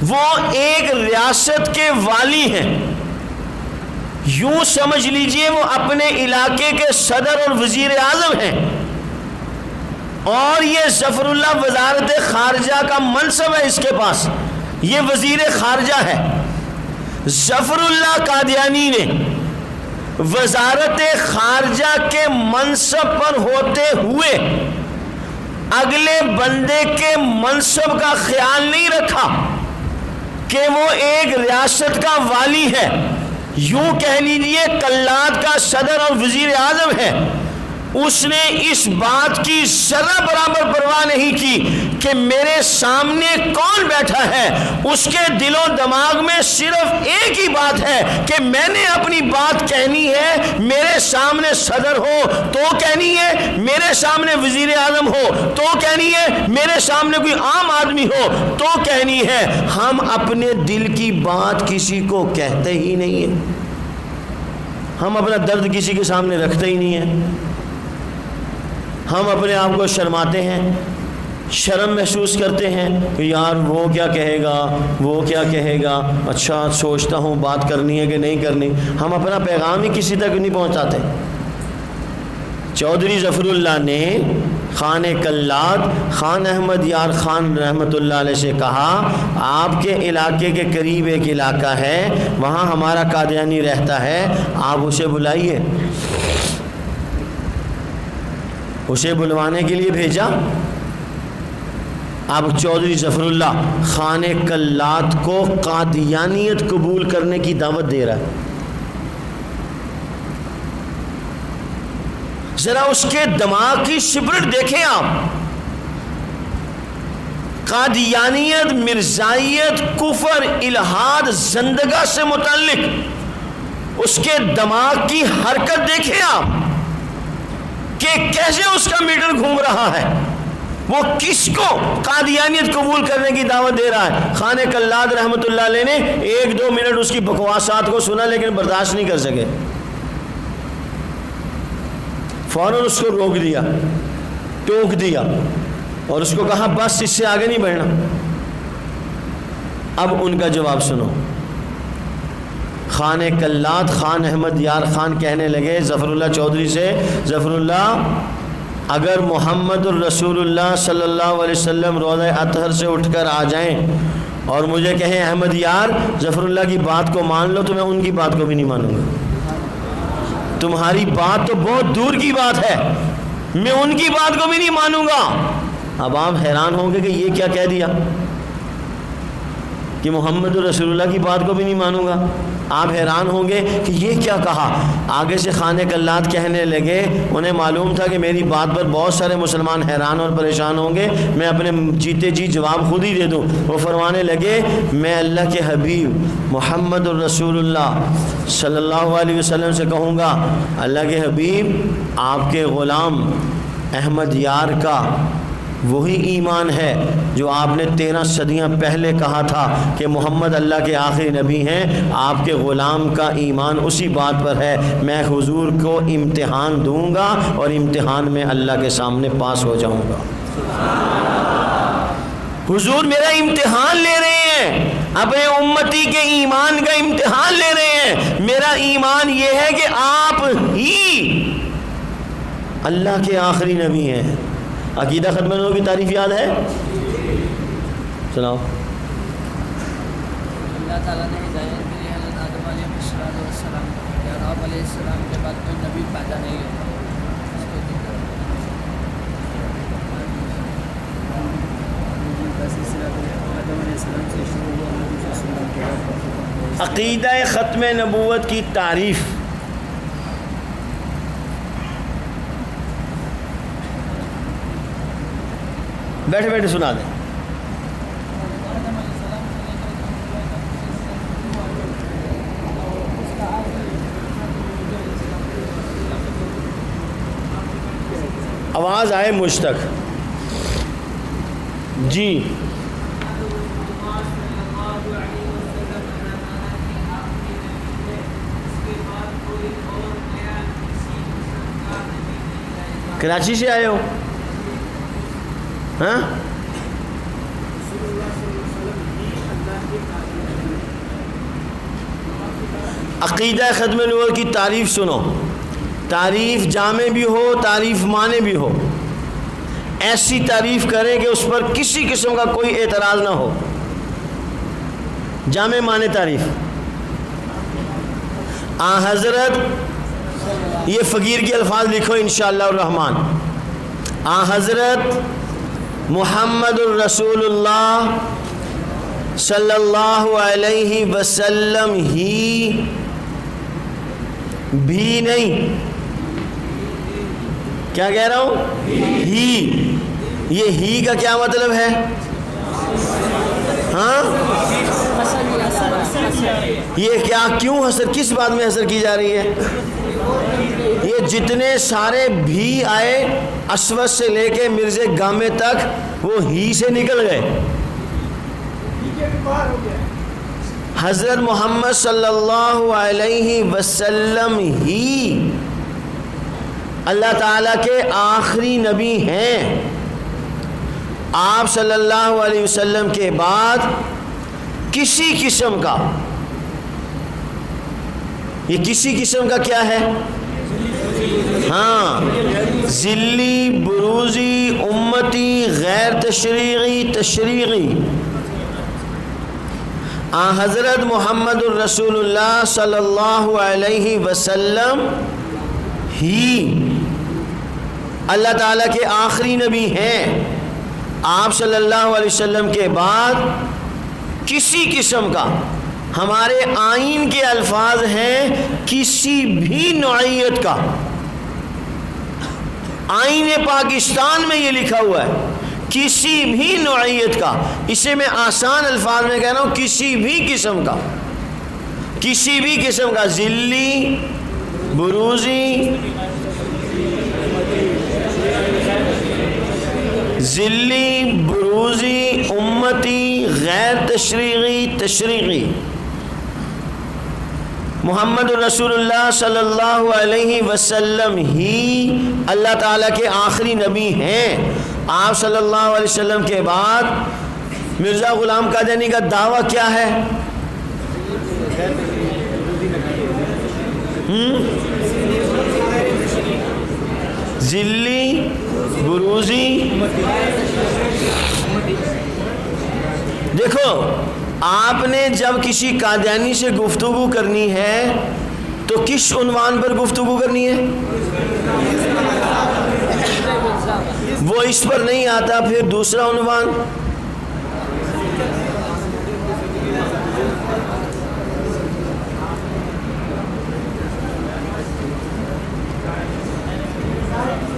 وہ ایک ریاست کے والی ہیں، یوں سمجھ لیجئے وہ اپنے علاقے کے صدر اور وزیر اعظم ہیں، اور یہ ظفر اللہ وزارت خارجہ کا منصب ہے اس کے پاس، یہ وزیر خارجہ ہے۔ ظفر اللہ قادیانی نے وزارت خارجہ کے منصب پر ہوتے ہوئے اگلے بندے کے منصب کا خیال نہیں رکھا کہ وہ ایک ریاست کا والی ہے، یوں کہہ لیجئے کلات کا صدر اور وزیر اعظم ہے۔ اس نے اس بات کی ذرہ برابر پرواہ نہیں کی کہ میرے سامنے کون بیٹھا ہے، اس کے دل و دماغ میں صرف ایک ہی بات ہے کہ میں نے اپنی بات کہنی ہے، میرے سامنے صدر ہو تو کہنی ہے، میرے سامنے وزیر اعظم ہو تو کہنی ہے، میرے سامنے کوئی عام آدمی ہو تو کہنی ہے۔ ہم اپنے دل کی بات کسی کو کہتے ہی نہیں ہیں، ہم اپنا درد کسی کے سامنے رکھتے ہی نہیں ہیں، ہم اپنے آپ کو شرماتے ہیں، شرم محسوس کرتے ہیں کہ یار وہ کیا کہے گا، وہ کیا کہے گا، اچھا سوچتا ہوں بات کرنی ہے کہ نہیں کرنی۔ ہم اپنا پیغام ہی کسی تک نہیں پہنچاتے۔ چودھری ظفر اللہ نے خان کلات خان احمد یار خان رحمۃ اللہ علیہ سے کہا آپ کے علاقے کے قریب ایک علاقہ ہے، وہاں ہمارا قادیانی رہتا ہے، آپ اسے بلائیے۔ اسے بلوانے کے لیے بھیجا۔ اب چودھری ظفر اللہ خان کلات کو قادیانیت قبول کرنے کی دعوت دے رہا ہے۔ ذرا اس کے دماغ کی سپرٹ دیکھیں آپ، قادیانیت، مرزائیت، کفر، الہاد، زندگا سے متعلق اس کے دماغ کی حرکت دیکھیں آپ کہ کیسے اس کا میٹر گھوم رہا ہے۔ وہ کس کو قادیانیت قبول کرنے کی دعوت دے رہا ہے؟ خان کلات رحمۃ اللہ علیہ نے 1-2 منٹ اس کی بکواسات کو سنا لیکن برداشت نہیں کر سکے، فوراً اس کو روک دیا، ٹوک دیا اور اس کو کہا بس اس سے آگے نہیں بڑھنا۔ اب ان کا جواب سنو۔ خان کلات خان احمد یار خان کہنے لگے ظفر اللہ چودھری سے، ظفر اللہ اگر محمد الرسول اللہ صلی اللہ علیہ وسلم روضہ اطہر سے اٹھ کر آ جائیں اور مجھے کہیں احمد یار ظفر اللہ کی بات کو مان لو، تو میں ان کی بات کو بھی نہیں مانوں گا۔ تمہاری بات تو بہت دور کی بات ہے، میں ان کی بات کو بھی نہیں مانوں گا۔ اب آپ حیران ہوں گے کہ یہ کیا کہہ دیا کہ محمد رسول اللہ کی بات کو بھی نہیں مانوں گا۔ آپ حیران ہوں گے کہ یہ کیا کہا۔ آگے سے خان کلات کہنے لگے، انہیں معلوم تھا کہ میری بات پر بہت سارے مسلمان حیران اور پریشان ہوں گے، میں اپنے جیتے جی جواب خود ہی دے دوں۔ وہ فرمانے لگے میں اللہ کے حبیب محمد الرسول اللہ صلی اللہ علیہ وسلم سے کہوں گا، اللہ کے حبیب آپ کے غلام احمد یار کا وہی ایمان ہے جو آپ نے 13 صدیاں پہلے کہا تھا کہ محمد اللہ کے آخری نبی ہیں، آپ کے غلام کا ایمان اسی بات پر ہے۔ میں حضور کو امتحان دوں گا اور امتحان میں اللہ کے سامنے پاس ہو جاؤں گا۔ حضور میرا امتحان لے رہے ہیں، اپنے امتی کے ایمان کا امتحان لے رہے ہیں۔ میرا ایمان یہ ہے کہ آپ ہی اللہ کے آخری نبی ہیں۔ عقیدہ ختم نبوت کی تعریف یاد ہے؟ سناؤ۔ اللہ تعالیٰ نے ہدایت کے لیے حضرت آدم علیہ السلام یا آپ علیہ السلام کے بعد کوئی نبی پیدا نہیں ہوتا۔ عقیدہ ختم نبوت کی تعریف بیٹھے بیٹھے سنا دیں۔ آواز آئے مجھ تک جی۔ کراچی سے آئے ہو؟ ہاں عقیدہ ختم نبوت کی تعریف سنو، تعریف جامع بھی ہو، تعریف معنی بھی ہو، ایسی تعریف کریں کہ اس پر کسی قسم کا کوئی اعتراض نہ ہو۔ جامع معنی تعریف حضرت، یہ فقیر کے الفاظ لکھو انشاءاللہ الرحمن۔ حضرت محمد الرسول اللہ صلی اللہ علیہ وسلم ہی بھی نہیں، کیا کہہ رہا ہوں؟ ہی۔ یہ ہی کا کیا مطلب ہے؟ ہاں یہ کیا، کیوں حسر، کس بات میں حسر کی جا رہی ہے؟ یہ جتنے سارے بھی آئے اسود سے لے کے مرزے گامے تک وہ ہی سے نکل گئے۔ حضرت محمد صلی اللہ علیہ وسلم ہی اللہ تعالیٰ کے آخری نبی ہیں۔ آپ صلی اللہ علیہ وسلم کے بعد کسی قسم کا، یہ کسی قسم کا کیا ہے؟ ہاں، ذلی، بروزی، امتی، غیر تشریعی، تشریعی. حضرت محمد الرسول اللہ صلی اللہ علیہ وسلم ہی اللہ تعالیٰ کے آخری نبی ہیں. آپ صلی اللہ علیہ وسلم کے بعد کسی قسم کا، ہمارے آئین کے الفاظ ہیں، کسی بھی نوعیت کا، آئین پاکستان میں یہ لکھا ہوا ہے، کسی بھی نوعیت کا، اسے میں آسان الفاظ میں کہہ رہا ہوں، کسی بھی قسم کا، کسی بھی قسم کا، ذلی، بروزی، ذلی، بروزی، امتی، غیر تشریعی، تشریعی. محمد رسول اللہ صلی اللہ علیہ وسلم ہی اللہ تعالیٰ کے آخری نبی ہیں. آپ صلی اللہ علیہ وسلم کے بعد مرزا غلام قادیانی کا دعویٰ کیا ہے؟ ذلی، بروزی. دیکھو، آپ نے جب کسی قادیانی سے گفتگو کرنی ہے تو کس عنوان پر گفتگو کرنی ہے؟ وہ اس پر نہیں آتا، پھر دوسرا عنوان.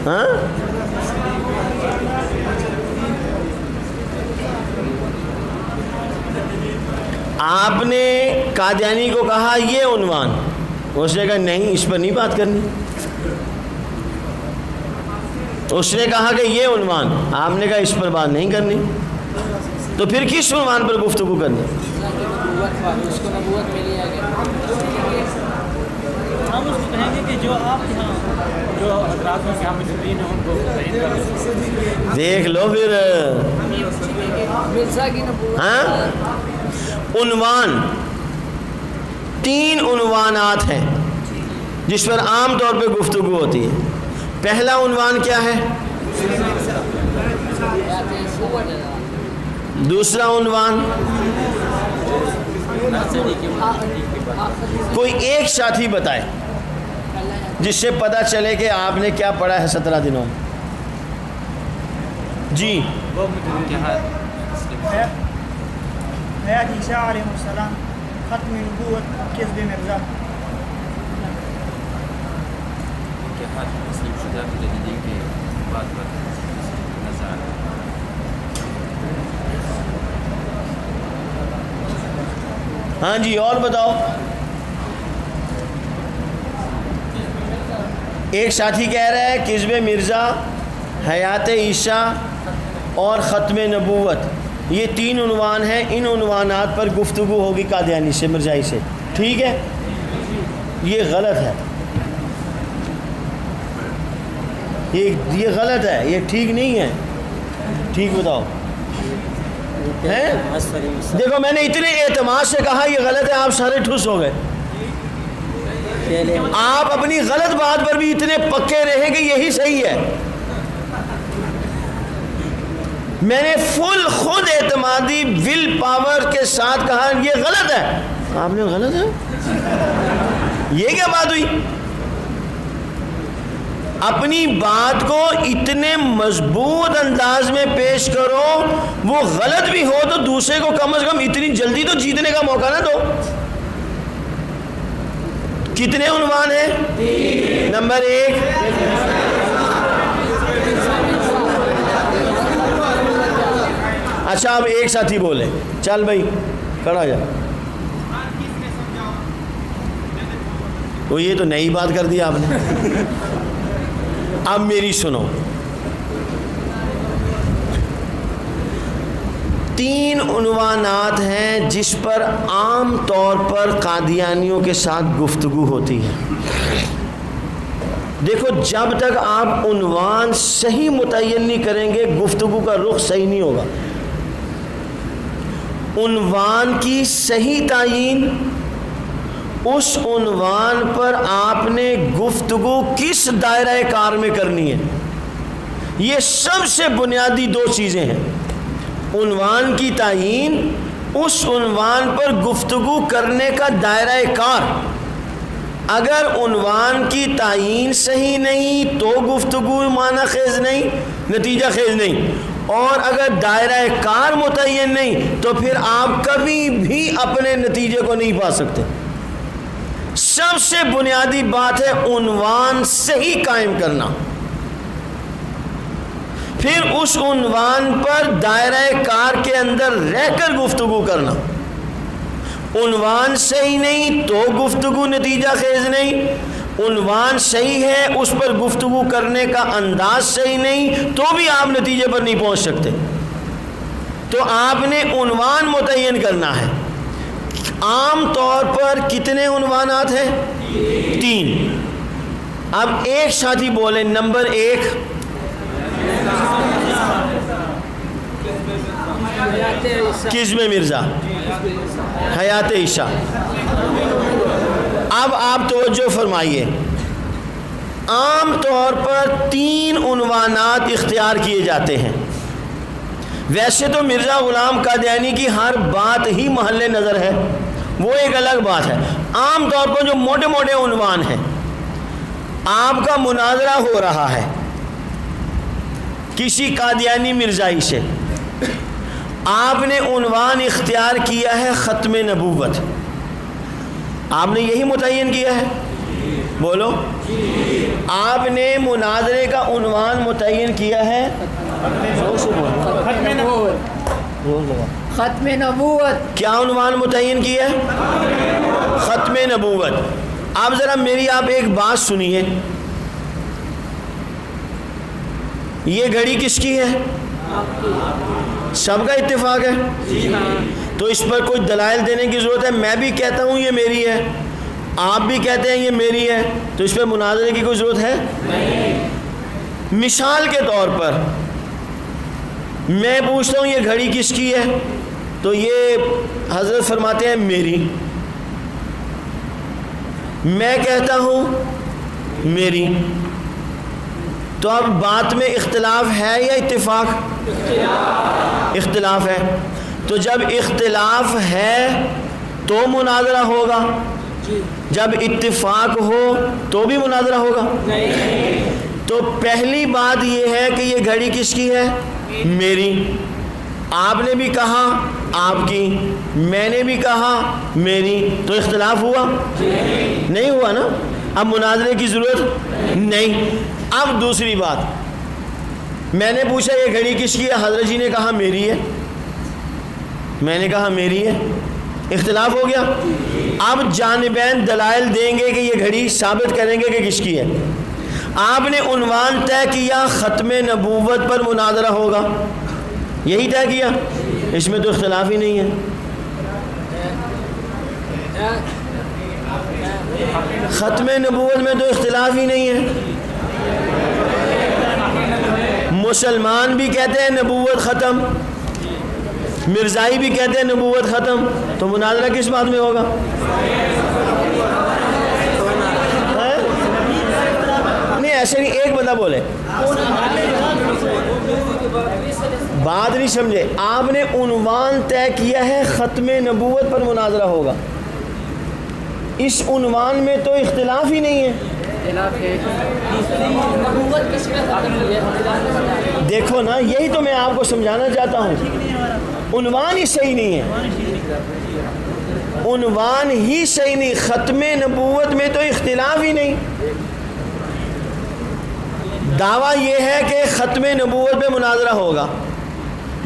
ہاں، آپ نے قادیانی کو کہا یہ عنوان، اس نے کہا نہیں، اس پر نہیں بات کرنی. اس نے کہا کہ یہ عنوان، آپ نے کہا اس پر بات نہیں کرنی. تو پھر کس عنوان پر گفتگو کرنی؟ اس کو نبوت ملی ہے. ہم اس کو کہیں گے کہ جو آپ یہاں جو حضرات میں قیامت الدین ہیں ان کو ذہن کر دیکھ لو پھر. مرزا کی نبوت. ہاں، عنوان، 3 عنوانات ہیں جس پر عام طور پہ گفتگو ہوتی ہے. پہلا عنوان کیا ہے؟ دوسرا عنوان کوئی ایک ساتھی بتائے جس سے پتہ چلے کہ آپ نے کیا پڑھا ہے 17 دنوں میں. جی، حیات عیسیٰ علیہ السلام، ختم نبوت، کذب مرزا. ہاں جی، اور بتاؤ. ایک ساتھی کہہ رہا ہے کذب مرزا، حیات عیسیٰ اور ختم نبوت، یہ 3 عنوان ہیں. ان عنوانات پر گفتگو ہوگی قادیانی سے، مرزائی سے. ٹھیک ہے؟ یہ غلط ہے، یہ غلط ہے، یہ ٹھیک نہیں ہے. ٹھیک بتاؤ. دیکھو، میں نے اتنے اعتماد سے کہا یہ غلط ہے، آپ سارے ٹھوس ہو گئے. آپ اپنی غلط بات پر بھی اتنے پکے رہے کہ یہی صحیح ہے. میں نے فل خود اعتمادی ول پاور کے ساتھ کہا یہ غلط ہے، آپ نے غلط ہے. یہ کیا بات ہوئی؟ اپنی بات کو اتنے مضبوط انداز میں پیش کرو، وہ غلط بھی ہو تو دوسرے کو کم از کم اتنی جلدی تو جیتنے کا موقع نہ دو. کتنے عنوان ہیں؟ نمبر 1، اچھا اب ایک ساتھی بولے. چل بھائی کھڑا جا. وہ یہ تو نئی بات کر دی آپ نے. اب میری سنو. 3 عنوانات ہیں جس پر عام طور پر قادیانیوں کے ساتھ گفتگو ہوتی ہے. دیکھو، جب تک آپ عنوان صحیح متعین نہیں کریں گے گفتگو کا رخ صحیح نہیں ہوگا. عنوان کی صحیح تعیین، اس عنوان پر آپ نے گفتگو کس دائرہ کار میں کرنی ہے؟ یہ سب سے بنیادی دو چیزیں ہیں، عنوان کی تعیین، اس عنوان پر گفتگو کرنے کا دائرہ کار۔ اگر عنوان کی تعیین صحیح نہیں تو گفتگو معنی خیز نہیں، نتیجہ خیز نہیں، اور اگر دائرہ کار متعین نہیں تو پھر آپ کبھی بھی اپنے نتیجے کو نہیں پا سکتے۔ سب سے بنیادی بات ہے عنوان صحیح قائم کرنا، پھر اس عنوان پر دائرہ کار کے اندر رہ کر گفتگو کرنا۔ عنوان صحیح نہیں تو گفتگو نتیجہ خیز نہیں، عنوان صحیح ہے اس پر گفتگو کرنے کا انداز صحیح نہیں تو بھی آپ نتیجے پر نہیں پہنچ سکتے۔ تو آپ نے عنوان متعین کرنا ہے۔ عام طور پر کتنے عنوانات ہیں؟ 3۔ اب ایک ساتھی بولیں، نمبر 1 قزم مرزا، حیات عیشا۔ اب آپ توجہ فرمائیے، عام طور پر 3 عنوانات اختیار کیے جاتے ہیں۔ ویسے تو مرزا غلام قادیانی کی ہر بات ہی محل نظر ہے، وہ ایک الگ بات ہے۔ عام طور پر جو موٹے موٹے عنوان ہیں، آپ کا مناظرہ ہو رہا ہے کسی قادیانی مرزائی سے، آپ نے عنوان اختیار کیا ہے ختم نبوت، آپ نے یہی متعین کیا ہے؟ بولو، آپ نے مناظرے کا عنوان متعین کیا ہے ختم نبوت۔ کیا عنوان متعین کیا ہے؟ ختم نبوت۔ آپ ذرا میری آپ ایک بات سنیے، یہ گھڑی کس کی ہے؟ سب کا اتفاق ہے؟ تو اس پر کوئی دلائل دینے کی ضرورت ہے؟ میں بھی کہتا ہوں یہ میری ہے، آپ بھی کہتے ہیں یہ میری ہے، تو اس پہ مناظرے کی کوئی ضرورت ہے؟ مثال کے طور پر میں پوچھتا ہوں یہ گھڑی کس کی ہے، تو یہ حضرت فرماتے ہیں میری، میں کہتا ہوں میری، تو اب بات میں اختلاف ہے یا اتفاق؟ اختلاف ہے۔ تو جب اختلاف ہے تو مناظرہ ہوگا، جب اتفاق ہو تو بھی مناظرہ ہوگا؟ تو پہلی بات یہ ہے کہ یہ گھڑی کس کی ہے؟ میری۔ آپ نے بھی کہا آپ کی، میں نے بھی کہا میری، تو اختلاف ہوا؟ نہیں ہوا نا؟ اب مناظرے کی ضرورت نہیں۔ اب دوسری بات، میں نے پوچھا یہ گھڑی کس کی ہے، حضرت جی نے کہا میری ہے، میں نے کہا میری ہے، اختلاف ہو گیا۔ اب جانبین دلائل دیں گے کہ یہ گھڑی ثابت کریں گے کہ کس کی ہے۔ آپ نے عنوان طے کیا ختم نبوت پر مناظرہ ہوگا، یہی طے کیا، اس میں تو اختلاف ہی نہیں ہے۔ ختم نبوت میں تو اختلاف ہی نہیں ہے۔ مسلمان بھی کہتے ہیں نبوت ختم، مرزائی بھی کہتے ہیں نبوت ختم، تو مناظرہ کس بات میں ہوگا؟ نہیں ایسے نہیں، ایک بندہ بولے، بات نہیں سمجھے۔ آپ نے عنوان طے کیا ہے ختم نبوت پر مناظرہ ہوگا، اس عنوان میں تو اختلاف ہی نہیں ہے۔ دیکھو نا، یہی تو میں آپ کو سمجھانا چاہتا ہوں، عنوان ہی صحیح نہیں ہے، عنوان ہی صحیح نہیں، ختم نبوت میں تو اختلاف ہی نہیں۔ دعویٰ یہ ہے کہ ختم نبوت میں مناظرہ ہوگا،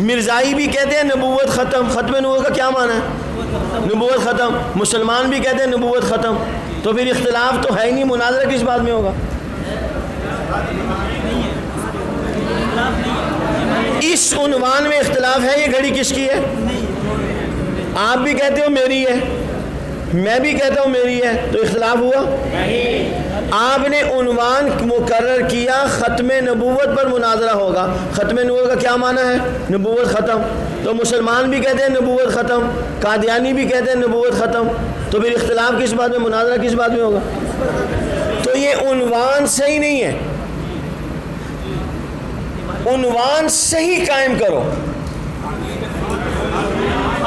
مرزائی بھی کہتے ہیں نبوت ختم، ختم نبوت کا کیا معنی ہے؟ نبوت ختم۔ مسلمان بھی کہتے ہیں نبوت ختم، تو پھر اختلاف تو ہے ہی نہیں، مناظرہ کس بات میں ہوگا؟ اس عنوان میں اختلاف ہے، یہ گھڑی کس کی ہے؟ آپ بھی کہتے ہو میری ہے، میں بھی کہتا ہوں میری ہے، تو اختلاف ہوا نہیں۔ آپ نے عنوان مقرر کیا ختم نبوت پر مناظرہ ہوگا، ختم نبوت کا کیا معنی ہے؟ نبوت ختم، تو مسلمان بھی کہتے ہیں نبوت ختم، قادیانی بھی کہتے ہیں نبوت ختم، تو پھر اختلاف کس بات میں، مناظرہ کس بات میں ہوگا؟ تو یہ عنوان صحیح نہیں ہے، عنوان صحیح قائم کرو،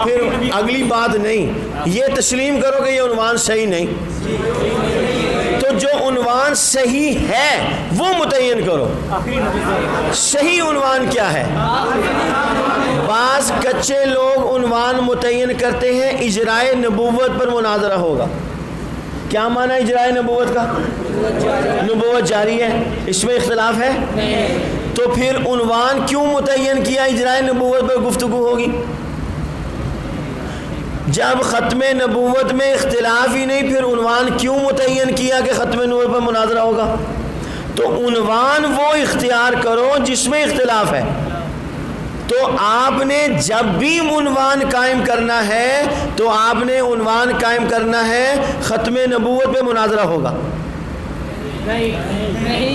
پھر اگلی بات نہیں، یہ تسلیم کرو کہ یہ عنوان صحیح نہیں، تو جو عنوان صحیح ہے وہ متعین کرو۔ صحیح عنوان کیا ہے؟ بعض کچے لوگ عنوان متعین کرتے ہیں اجرائے نبوت پر مناظرہ ہوگا۔ کیا معنی اجرائے نبوت کا؟ نبوت جاری ہے، اس میں اختلاف ہے؟ تو پھر عنوان کیوں متعین کیا اجرائے نبوت پر گفتگو ہوگی؟ جب ختم نبوت میں اختلاف ہی نہیں، پھر عنوان کیوں متعین کیا کہ ختم نبوت پر مناظرہ ہوگا؟ تو عنوان وہ اختیار کرو جس میں اختلاف ہے۔ تو آپ نے جب بھی عنوان قائم کرنا ہے تو آپ نے عنوان قائم کرنا ہے ختم نبوت پہ مناظرہ ہوگا،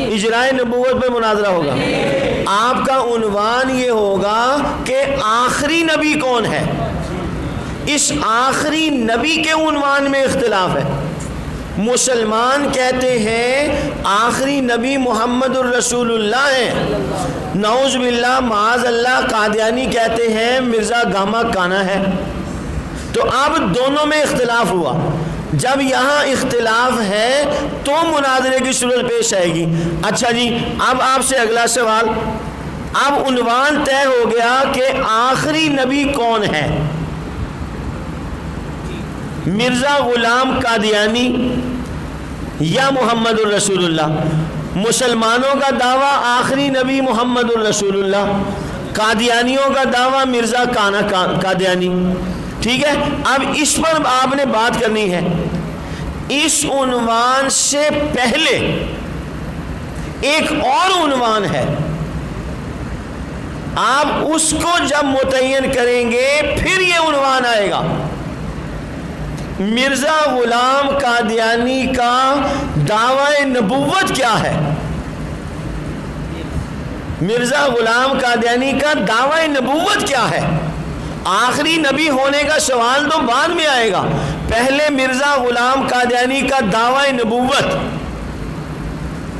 اجرائے نبوت پہ مناظرہ ہوگا۔ آپ کا عنوان یہ ہوگا کہ آخری نبی کون ہے، اس آخری نبی کے عنوان میں اختلاف ہے۔ مسلمان کہتے ہیں آخری نبی محمد الرسول اللہ ہیں، نعوذ باللہ معاذ اللہ قادیانی کہتے ہیں مرزا گاما کانا ہے۔ تو اب دونوں میں اختلاف ہوا، جب یہاں اختلاف ہے تو مناظرے کی صورت پیش آئے گی۔ اچھا جی، اب آپ سے اگلا سوال، اب عنوان طے ہو گیا کہ آخری نبی کون ہے، مرزا غلام قادیانی یا محمد الرسول اللہ۔ مسلمانوں کا دعویٰ آخری نبی محمد الرسول اللہ، قادیانیوں کا دعویٰ مرزا کانا قادیانی، ٹھیک ہے۔ اب اس پر آپ نے بات کرنی ہے۔ اس عنوان سے پہلے ایک اور عنوان ہے، آپ اس کو جب متعین کریں گے پھر یہ عنوان آئے گا۔ مرزا غلام قادیانی کا دعوی نبوت کیا ہے؟ مرزا غلام قادیانی کا دعوی نبوت کیا ہے؟ آخری نبی ہونے کا سوال تو بعد میں آئے گا، پہلے مرزا غلام قادیانی کا دعوی نبوت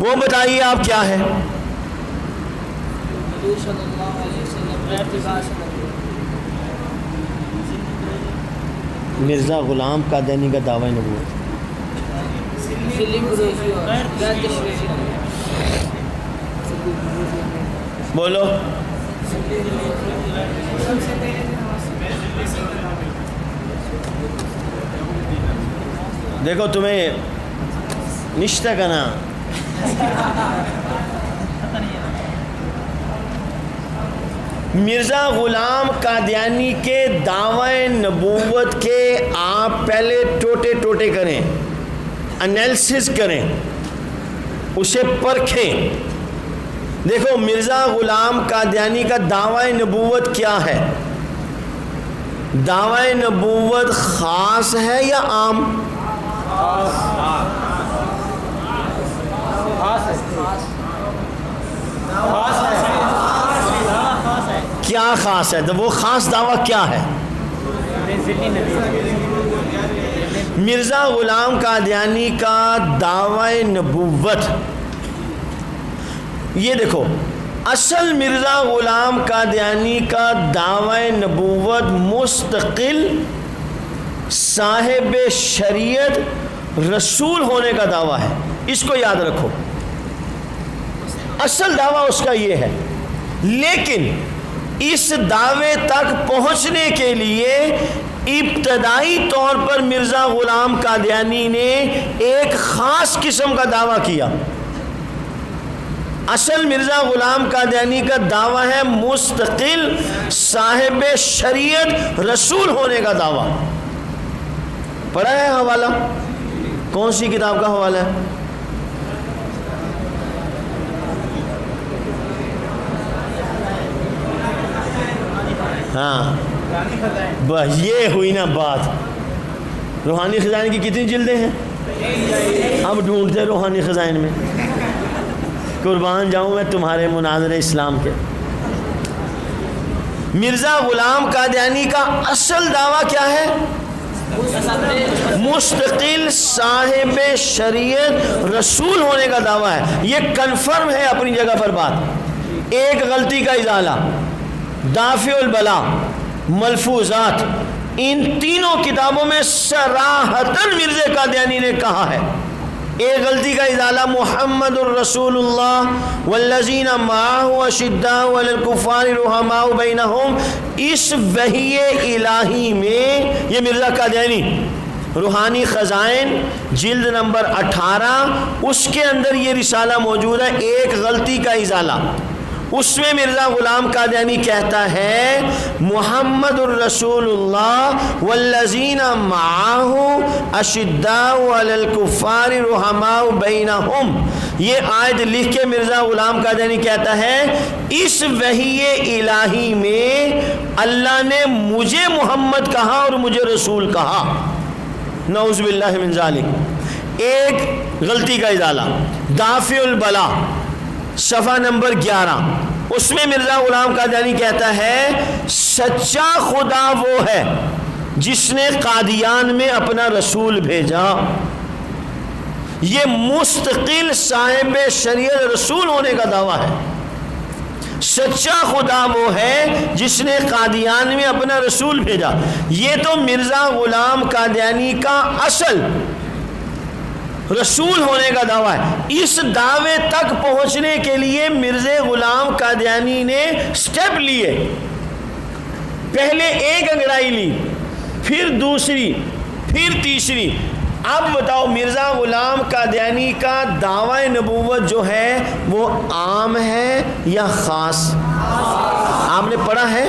وہ بتائیے آپ کیا ہے؟ مرزا غلام قادیانی کا دعوی نبوت بولو۔ دیکھو تمہیں نشتہ کا نا، مرزا غلام قادیانی کے دعوی نبوت کے آپ پہلے ٹوٹے ٹوٹے کریں، انیلسس کریں، اسے پرکھیں۔ دیکھو مرزا غلام قادیانی کا دعوی نبوت کیا ہے؟ دعوی نبوت خاص ہے یا عام؟ کیا خاص ہے؟ تو وہ خاص دعویٰ کیا ہے؟ مرزا غلام قادیانی کا دعوی نبوت، یہ دیکھو، اصل مرزا غلام قادیانی کا دعوی نبوت مستقل صاحب شریعت رسول ہونے کا دعویٰ ہے، اس کو یاد رکھو، اصل دعویٰ اس کا یہ ہے۔ لیکن اس دعوے تک پہنچنے کے لیے ابتدائی طور پر مرزا غلام قادیانی نے ایک خاص قسم کا دعویٰ کیا۔ اصل مرزا غلام قادیانی کا دعویٰ ہے مستقل صاحب شریعت رسول ہونے کا دعویٰ۔ پڑھا ہے حوالہ؟ کون سی کتاب کا حوالہ ہے؟ ہاں بس یہ ہوئی نا بات، روحانی خزائن کی کتنی جلدیں ہیں؟ اب ڈھونڈتے روحانی خزائن میں. قربان جاؤں میں تمہارے مناظرے اسلام کے. مرزا غلام قادیانی کا اصل دعویٰ کیا ہے؟ مستقل صاحب شریعت رسول ہونے کا دعویٰ ہے. یہ کنفرم ہے اپنی جگہ پر بات. ایک غلطی کا ازالہ، دافع البلا، ملفوظات، ان تینوں کتابوں میں صراحتاً مرزا قادیانی نے کہا ہے. ایک غلطی کا ازالہ محمد الرسول اللہ والذین معہ اشداء علی الکفار رحماء بینہم، اس وحی الہی میں یہ مرزا قادیانی روحانی خزائن جلد نمبر 18 اس کے اندر یہ رسالہ موجود ہے. ایک غلطی کا ازالہ، اس میں مرزا غلام قادیانی کہتا ہے محمد الرسول اللہ والذین معہ اشداء علی الکفار رحماء بینہم. یہ آیت لکھ کے مرزا غلام قادیانی کہتا ہے اس وحی الہی میں اللہ نے مجھے محمد کہا اور مجھے رسول کہا. نعوذ باللہ من ذالک. ایک غلطی کا ازالہ، دافع البلا صفحہ نمبر 11، اس میں مرزا غلام قادیانی کہتا ہے سچا خدا وہ ہے جس نے قادیان میں اپنا رسول بھیجا. یہ مستقل صاحب شریعت رسول ہونے کا دعویٰ ہے. سچا خدا وہ ہے جس نے قادیان میں اپنا رسول بھیجا. یہ تو مرزا غلام قادیانی کا اصل رسول ہونے کا دعویٰ ہے. اس دعوے تک پہنچنے کے لیے مرزا غلام قادیانی نے سٹیپ لیے. پہلے ایک انگڑائی لی، پھر دوسری، پھر تیسری. اب بتاؤ مرزا غلام قادیانی کا دعوی نبوت جو ہے وہ عام ہے یا خاص؟ آپ نے پڑھا ہے؟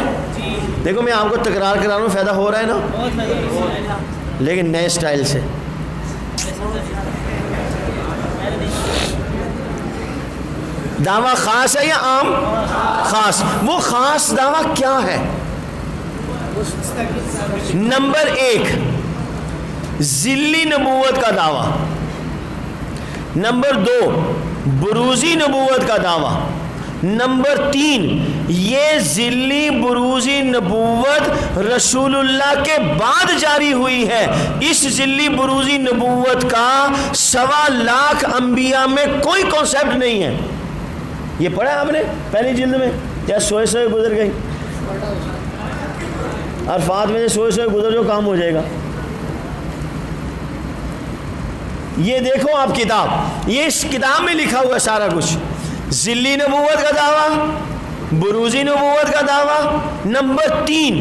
دیکھو میں آپ کو تکرار کرا رہا ہوں، فائدہ ہو رہا ہے نا، لیکن نئے سٹائل سے. دعویٰ خاص ہے یا عام؟ خاص. وہ خاص دعویٰ کیا ہے؟ نمبر 1 ذلی نبوت کا دعویٰ. نمبر 2 بروزی نبوت کا دعویٰ. نمبر 3 یہ ذلی بروزی نبوت رسول اللہ کے بعد جاری ہوئی ہے. اس ذلی بروزی نبوت کا 1.25 لاکھ انبیاء میں کوئی کانسیپٹ نہیں ہے. یہ پڑھا آپ نے پہلی جلد میں یا سوئے سوئے گزر گئی؟ عرفات میں سے سوئے سوئے گزر جو کام ہو جائے گا. یہ دیکھو آپ کتاب، یہ اس کتاب میں لکھا ہوا سارا کچھ. ذلی نبوت کا دعویٰ، بروزی نبوت کا دعویٰ. نمبر 3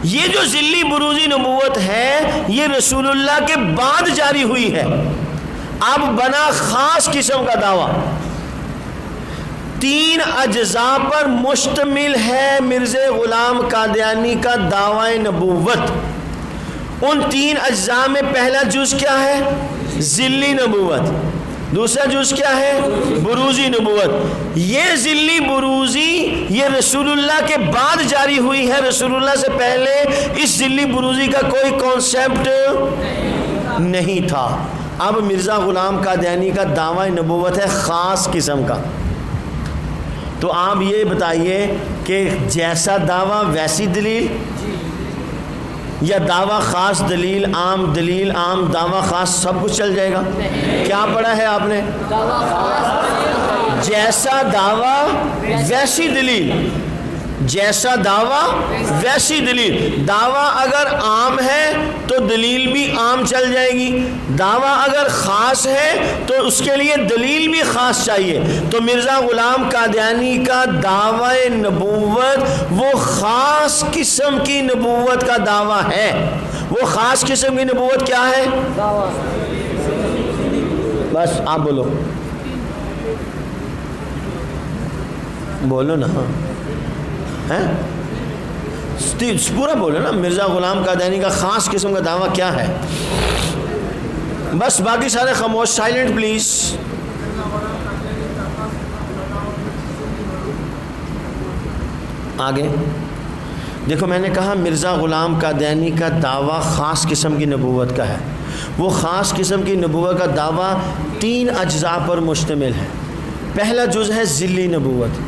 یہ جو ذلی بروزی نبوت ہے یہ رسول اللہ کے بعد جاری ہوئی ہے. اب بنا خاص قسم کا دعویٰ. 3 اجزاء پر مشتمل ہے مرزا غلام قادیانی کا دعوی نبوت. ان 3 اجزاء میں پہلا جز کیا ہے؟ ذلی نبوت. دوسرا جز کیا ہے؟ بروزی نبوت. یہ ذلی بروزی یہ رسول اللہ کے بعد جاری ہوئی ہے. رسول اللہ سے پہلے اس ذلی بروزی کا کوئی کانسیپٹ نہیں تھا. اب مرزا غلام قادیانی کا دعوی نبوت ہے خاص قسم کا. تو آپ یہ بتائیے کہ جیسا دعویٰ ویسی دلیل، یا دعویٰ خاص دلیل عام دعویٰ خاص سب کچھ چل جائے گا؟ کیا پڑھا ہے آپ نے؟ جیسا دعویٰ ویسی دلیل، جیسا دعویٰ ویسی دلیل. دعویٰ اگر عام ہے تو دلیل بھی عام چل جائے گی. دعویٰ اگر خاص ہے تو اس کے لیے دلیل بھی خاص چاہیے. تو مرزا غلام قادیانی کا دعوی نبوت وہ خاص قسم کی نبوت کا دعویٰ ہے. وہ خاص قسم کی نبوت کیا ہے؟ بس آپ بولو، بولو نا. پورا بولو نا. مرزا غلام قادیانی کا خاص قسم کا دعویٰ کیا ہے؟ بس باقی سارے خاموش، سائلنٹ پلیز. آگے دیکھو میں نے کہا مرزا غلام قادیانی کا دعویٰ خاص قسم کی نبوت کا ہے. وہ خاص قسم کی نبوت کا دعویٰ 3 اجزاء پر مشتمل ہے. پہلا جز ہے ذلی نبوت،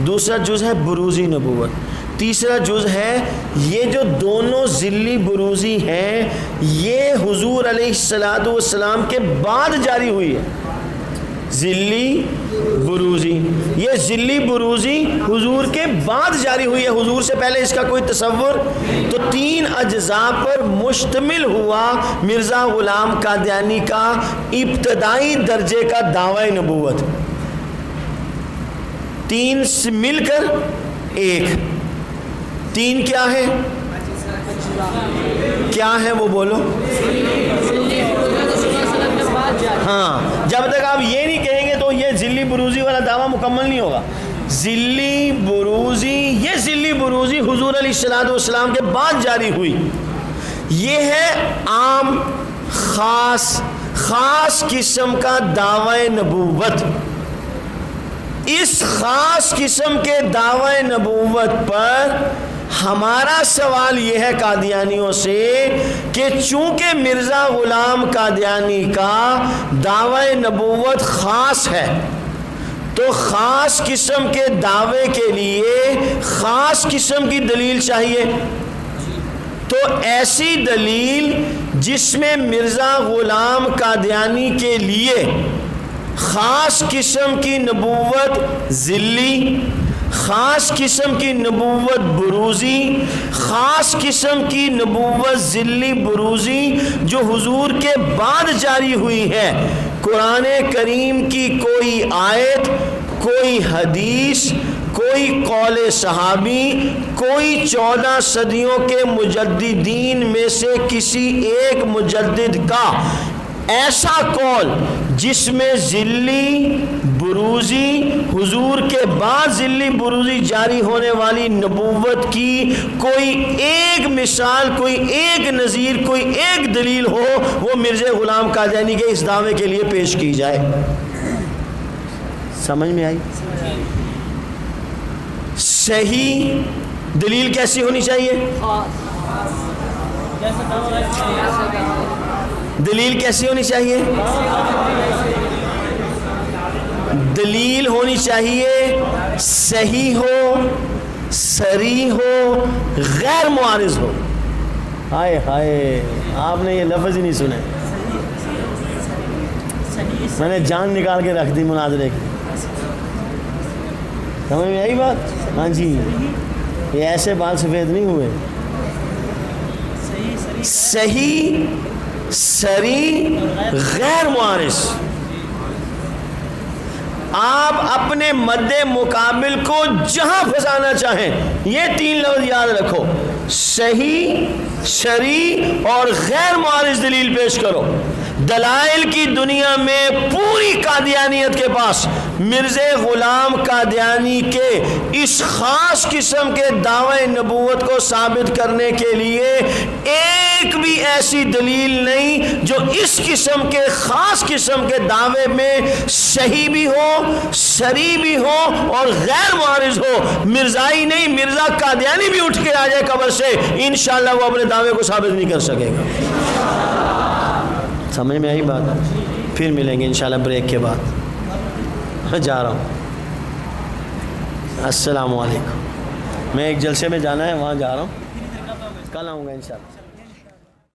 دوسرا جز ہے بروزی نبوت، تیسرا جز ہے یہ جو دونوں ذلی بروزی ہیں یہ حضور علیہ السلام کے بعد جاری ہوئی ہے. ذلی بروزی، یہ ذلی بروزی حضور کے بعد جاری ہوئی ہے، حضور سے پہلے اس کا کوئی تصور. تو 3 اجزاء پر مشتمل ہوا مرزا غلام قادیانی کا ابتدائی درجے کا دعوی نبوت. 3 سے مل کر 1. 3 کیا ہے؟ کیا ہے وہ بولو. ہاں، جب تک آپ یہ نہیں کہیں گے تو یہ ذلی بروزی والا دعویٰ مکمل نہیں ہوگا. ذلی بروزی، یہ ذلی بروزی حضور علیہ السلام کے بعد جاری ہوئی. یہ ہے عام خاص قسم کا دعوی نبوت. اس خاص قسم کے دعوی نبوت پر ہمارا سوال یہ ہے قادیانیوں سے کہ چونکہ مرزا غلام قادیانی کا دعوی نبوت خاص ہے تو خاص قسم کے دعوے کے لیے خاص قسم کی دلیل چاہیے. تو ایسی دلیل جس میں مرزا غلام قادیانی کے لیے خاص قسم کی نبوت ذلی، خاص قسم کی نبوت بروزی، خاص قسم کی نبوت ذلی بروزی جو حضور کے بعد جاری ہوئی ہے، قرآن کریم کی کوئی آیت، کوئی حدیث، کوئی قول صحابی، کوئی 14 صدیوں کے مجددین میں سے کسی ایک مجدد کا ایسا قول جس میں ذلی بروزی، حضور کے بعد ذلی بروزی جاری ہونے والی نبوت کی کوئی ایک مثال، کوئی ایک نظیر، کوئی ایک دلیل ہو، وہ مرزا غلام قادیانی کے اس دعوے کے لیے پیش کی جائے. سمجھ میں آئی؟ صحیح دلیل کیسی ہونی چاہیے؟ دلیل کیسی ہونی چاہیے؟ دلیل ہونی چاہیے صحیح ہو، صریح ہو، غیر معارض ہو. ہائے ہائے، آپ نے یہ لفظ ہی نہیں سنے. میں نے جان نکال کے رکھ دی مناظرے کی. سمجھ میں آئی بات؟ ہاں جی، یہ ایسے بال سفید نہیں ہوئے. صحیح، صریح، غیر معارض. آپ اپنے مد مقابل کو جہاں پھنسانا چاہیں یہ 3 لفظ یاد رکھو: صحیح، صریح اور غیر معارض دلیل پیش کرو. دلائل کی دنیا میں پوری قادیانیت کے پاس مرزا غلام قادیانی کے اس خاص قسم کے دعوی نبوت کو ثابت کرنے کے لیے ایک بھی ایسی دلیل نہیں جو اس قسم کے خاص قسم کے دعوے میں صحیح بھی ہو، صریح بھی ہو اور غیر معارض ہو. مرزائی نہیں، مرزا قادیانی بھی اٹھ کے آ جائے قبر سے، انشاءاللہ وہ اپنے دعوے کو ثابت نہیں کر سکے گا. سمجھ میں آئی بات؟ پھر ملیں گے انشاءاللہ بریک کے بعد. جا رہا ہوں. السلام علیکم. میں ایک جلسے میں جانا ہے، وہاں جا رہا ہوں. کل آؤں گا انشاءاللہ.